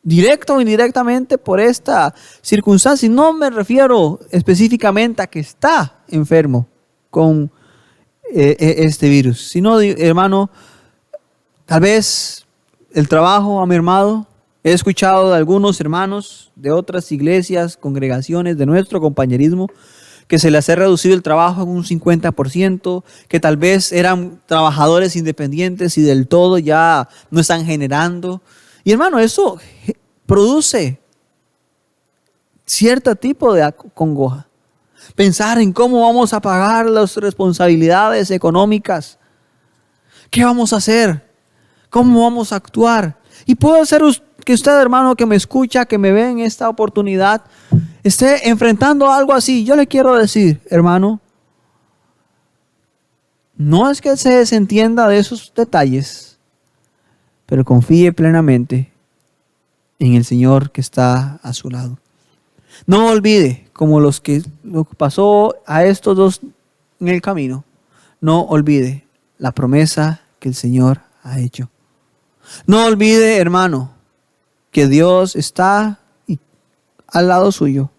directo o indirectamente por esta circunstancia. Y no me refiero específicamente a que está enfermo con este virus, sino, hermano, tal vez el trabajo ha mermado. He escuchado de algunos hermanos de otras iglesias, congregaciones, de nuestro compañerismo, que se les ha reducido el trabajo en un 50%, que tal vez eran trabajadores independientes y del todo ya no están generando. Y hermano, eso produce cierto tipo de congoja. Pensar en cómo vamos a pagar las responsabilidades económicas. ¿Qué vamos a hacer? ¿Cómo vamos a actuar? Y puede ser que usted, hermano, que me escucha, que me ve en esta oportunidad, esté enfrentando algo así. Yo le quiero decir, hermano, no es que se desentienda de esos detalles, pero confíe plenamente en el Señor que está a su lado. No olvide, como lo que pasó a estos dos en el camino, no olvide la promesa que el Señor ha hecho. No olvide, hermano, que Dios está al lado suyo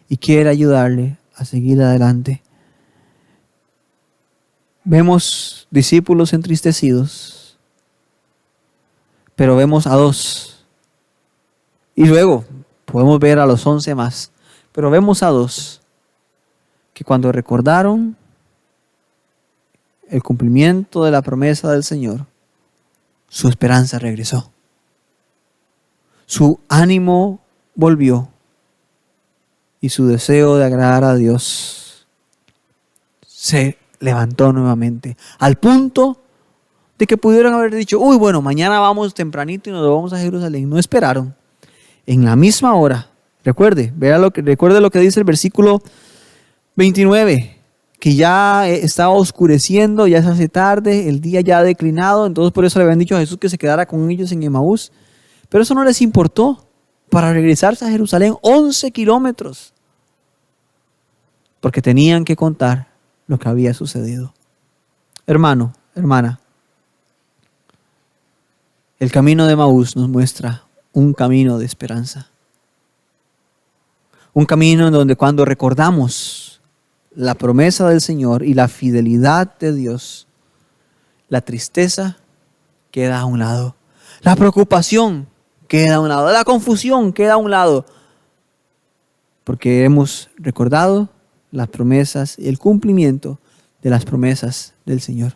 y quiere ayudarle a seguir adelante. Vemos discípulos entristecidos, pero vemos a 2. Y luego podemos ver a los 11 más, pero vemos a 2 que cuando recordaron el cumplimiento de la promesa del Señor, su esperanza regresó. Su ánimo volvió y su deseo de agradar a Dios se levantó nuevamente, al punto de que pudieron haber dicho, uy, bueno, mañana vamos tempranito y nos vamos a Jerusalén. No esperaron. En la misma hora, recuerde lo que dice el versículo 29, que ya estaba oscureciendo, ya se hace tarde, el día ya ha declinado, entonces por eso le habían dicho a Jesús que se quedara con ellos en Emaús. Pero eso no les importó para regresarse a Jerusalén 11 kilómetros, porque tenían que contar lo que había sucedido. Hermano, hermana, el camino de Emaús nos muestra un camino de esperanza. Un camino en donde cuando recordamos la promesa del Señor y la fidelidad de Dios, la tristeza queda a un lado. La preocupación queda a un lado. La confusión queda a un lado. Porque hemos recordado las promesas y el cumplimiento de las promesas del Señor.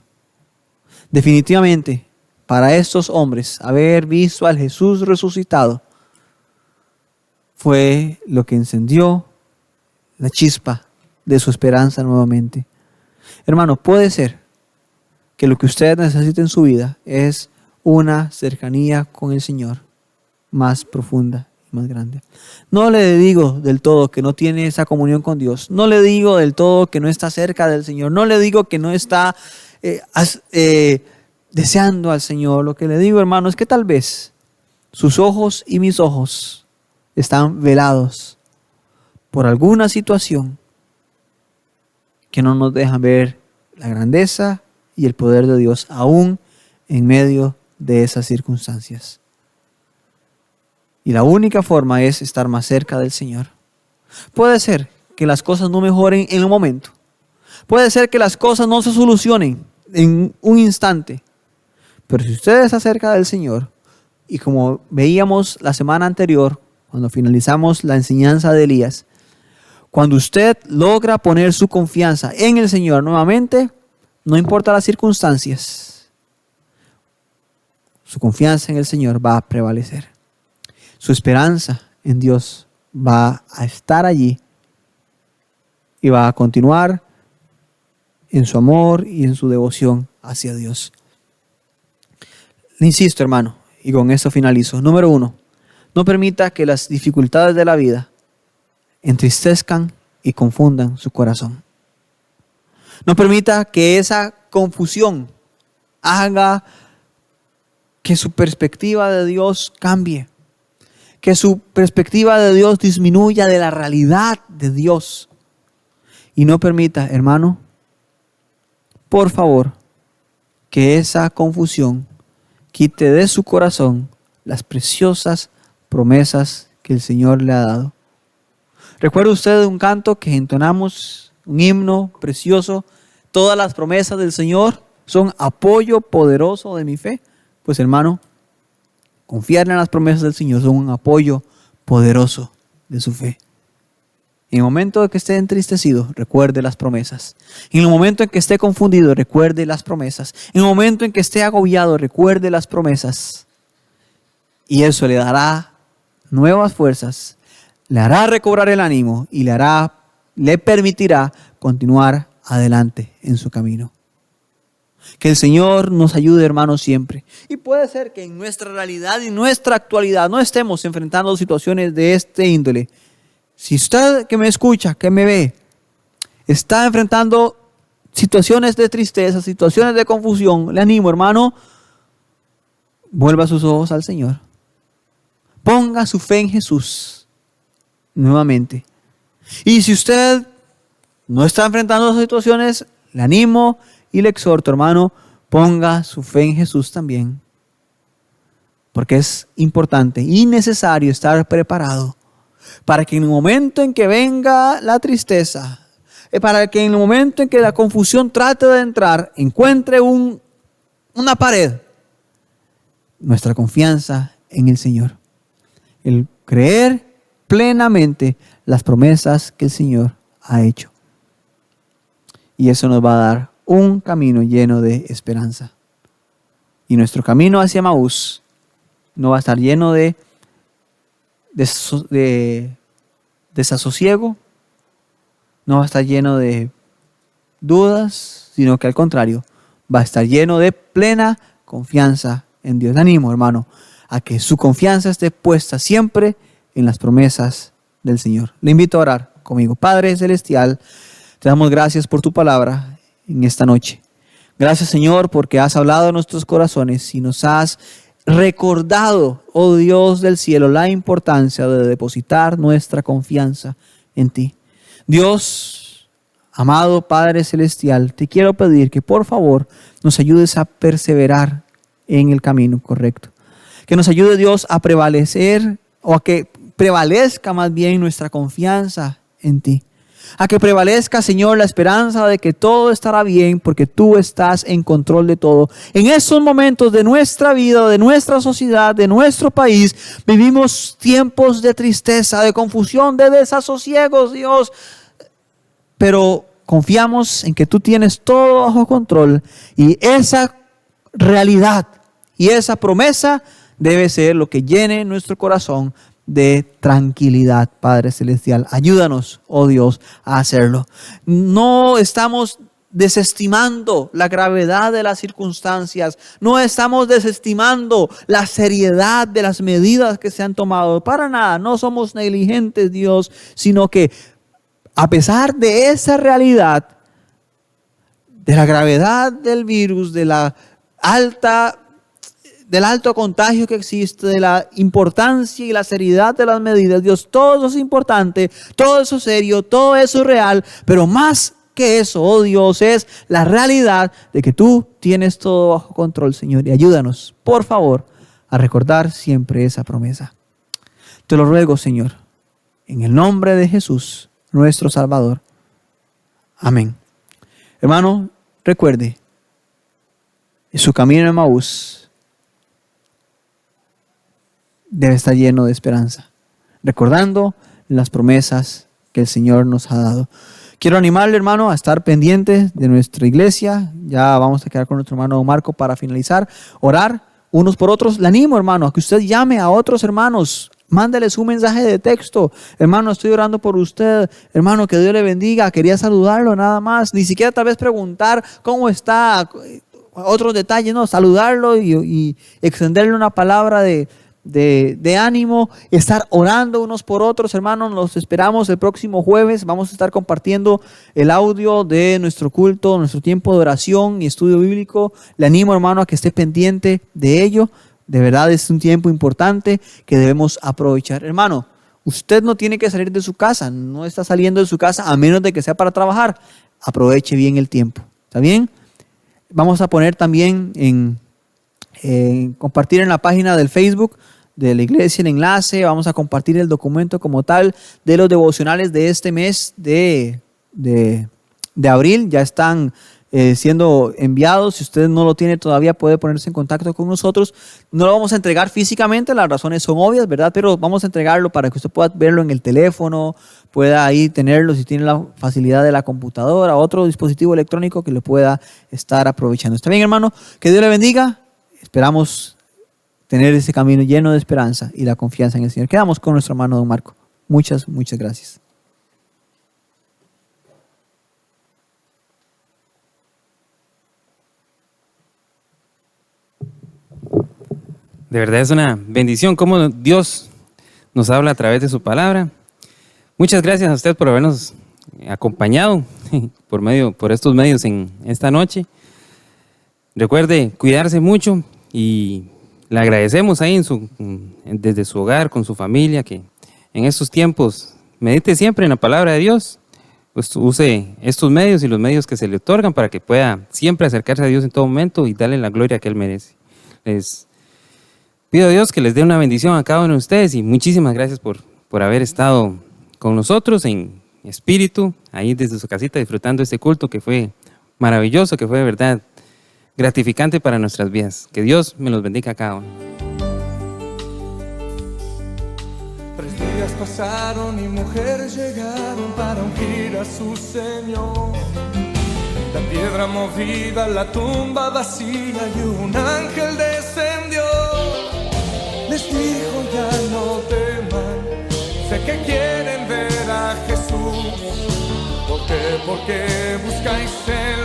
Definitivamente, para estos hombres, haber visto al Jesús resucitado fue lo que encendió la chispa de su esperanza nuevamente. Hermano, puede ser que lo que usted necesita en su vida es una cercanía con el Señor más profunda y más grande. No le digo del todo que no tiene esa comunión con Dios. No le digo del todo que no está cerca del Señor. No le digo que no está deseando al Señor. Lo que le digo, hermano, es que tal vez sus ojos y mis ojos están velados por alguna situación que no nos dejan ver la grandeza y el poder de Dios aún en medio de esas circunstancias. Y la única forma es estar más cerca del Señor. Puede ser que las cosas no mejoren en un momento. Puede ser que las cosas no se solucionen en un instante. Pero si usted está cerca del Señor, y como veíamos la semana anterior, cuando finalizamos la enseñanza de Elías, cuando usted logra poner su confianza en el Señor nuevamente, no importa las circunstancias, su confianza en el Señor va a prevalecer. Su esperanza en Dios va a estar allí y va a continuar en su amor y en su devoción hacia Dios. Le insisto, hermano, y con esto finalizo. Número 1, no permita que las dificultades de la vida entristezcan y confundan su corazón. No permita que esa confusión haga que su perspectiva de Dios cambie, que su perspectiva de Dios disminuya de la realidad de Dios. Y no permita, hermano, por favor, que esa confusión quite de su corazón las preciosas promesas que el Señor le ha dado. ¿Recuerda usted un canto que entonamos, un himno precioso? Todas las promesas del Señor son apoyo poderoso de mi fe. Pues hermano, confiar en las promesas del Señor son un apoyo poderoso de su fe. En el momento en que esté entristecido, recuerde las promesas. En el momento en que esté confundido, recuerde las promesas. En el momento en que esté agobiado, recuerde las promesas. Y eso le dará nuevas fuerzas, le hará recobrar el ánimo y le permitirá continuar adelante en su camino. Que el Señor nos ayude, hermanos, siempre. Y puede ser que en nuestra realidad y nuestra actualidad no estemos enfrentando situaciones de este índole. Si usted que me escucha, que me ve, está enfrentando situaciones de tristeza, situaciones de confusión, le animo, hermano, vuelva sus ojos al Señor. Ponga su fe en Jesús nuevamente. Y si usted no está enfrentando esas situaciones, le animo y le exhorto, hermano, ponga su fe en Jesús también. Porque es importante y necesario estar preparado para que en el momento en que venga la tristeza, para que en el momento en que la confusión trate de entrar, encuentre una pared, nuestra confianza en el Señor. El creer plenamente las promesas que el Señor ha hecho. y eso nos va a dar un camino lleno de esperanza. Y nuestro camino hacia Emaús no va a estar lleno de desasosiego, no va a estar lleno de dudas, sino que al contrario, va a estar lleno de plena confianza en Dios. Le animo, hermano, a que su confianza esté puesta siempre en las promesas del Señor. Le invito a orar conmigo. Padre Celestial, te damos gracias por tu palabra en esta noche. Gracias, Señor, porque has hablado a nuestros corazones y nos has recordado, oh Dios del cielo, la importancia de depositar nuestra confianza en ti. Dios, amado Padre Celestial, te quiero pedir que por favor nos ayudes a perseverar en el camino correcto. Que nos ayude, Dios, a prevalecer, o a que prevalezca más bien nuestra confianza en ti. A que prevalezca, Señor, la esperanza de que todo estará bien porque tú estás en control de todo. En esos momentos de nuestra vida, de nuestra sociedad, de nuestro país, vivimos tiempos de tristeza, de confusión, de desasosiegos, Dios. Pero confiamos en que tú tienes todo bajo control, y esa realidad y esa promesa debe ser lo que llene nuestro corazón de tranquilidad. Padre Celestial, ayúdanos, oh Dios, a hacerlo. No estamos desestimando la gravedad de las circunstancias, no estamos desestimando la seriedad de las medidas que se han tomado, para nada. No somos negligentes, Dios, sino que a pesar de esa realidad, de la gravedad del virus, del alto contagio que existe, de la importancia y la seriedad de las medidas, Dios, todo eso es importante, todo eso es serio, todo eso es real, pero más que eso, oh Dios, es la realidad de que tú tienes todo bajo control, Señor, y ayúdanos, por favor, a recordar siempre esa promesa. Te lo ruego, Señor, en el nombre de Jesús, nuestro Salvador. Amén. Hermano, recuerde, en su camino a Emaús debe estar lleno de esperanza, recordando las promesas que el Señor nos ha dado. Quiero animarle, hermano, a estar pendiente de nuestra iglesia. Ya vamos a quedar con nuestro hermano Marco para finalizar. Orar unos por otros. Le animo, hermano, a que usted llame a otros hermanos. Mándeles un mensaje de texto. Hermano, estoy orando por usted. Hermano, que Dios le bendiga. Quería saludarlo nada más. Ni siquiera tal vez preguntar cómo está, otros detalles, no, saludarlo y extenderle una palabra de ánimo, estar orando unos por otros. Hermanos, los esperamos el próximo jueves. Vamos a estar compartiendo el audio de nuestro culto, nuestro tiempo de oración y estudio bíblico. Le animo, hermano, a que esté pendiente de ello. De verdad es un tiempo importante que debemos aprovechar. Hermano, usted no tiene que salir de su casa, no está saliendo de su casa a menos de que sea para trabajar. Aproveche bien el tiempo, ¿está bien? Vamos a poner también compartir en la página del Facebook de la iglesia el enlace. Vamos a compartir el documento como tal de los devocionales de este mes de abril. Ya están siendo enviados. Si usted no lo tiene todavía, puede ponerse en contacto con nosotros. No lo vamos a entregar físicamente, las razones son obvias, ¿verdad? Pero vamos a entregarlo para que usted pueda verlo en el teléfono, pueda ahí tenerlo si tiene la facilidad de la computadora, otro dispositivo electrónico que le pueda estar aprovechando. ¿Está bien, hermano? Que Dios le bendiga. Esperamos tener ese camino lleno de esperanza y la confianza en el Señor. Quedamos con nuestro hermano don Marco. Muchas gracias. De verdad es una bendición cómo Dios nos habla a través de su palabra. Muchas gracias a usted por habernos acompañado por estos medios en esta noche. Recuerde cuidarse mucho y le agradecemos ahí desde su hogar, con su familia, que en estos tiempos medite siempre en la palabra de Dios. Pues use estos medios y los medios que se le otorgan para que pueda siempre acercarse a Dios en todo momento y darle la gloria que Él merece. Les pido a Dios que les dé una bendición a cada uno de ustedes y muchísimas gracias por haber estado con nosotros en espíritu, ahí desde su casita disfrutando este culto que fue maravilloso, que fue de verdad gratificante para nuestras vidas. Que Dios me los bendiga a cada uno. 3 días pasaron y mujeres llegaron para ungir a su Señor. la piedra movida, la tumba vacía y un ángel descendió. Les dijo ya no teman, sé que quieren ver a Jesús. ¿Por qué? Porque buscáis en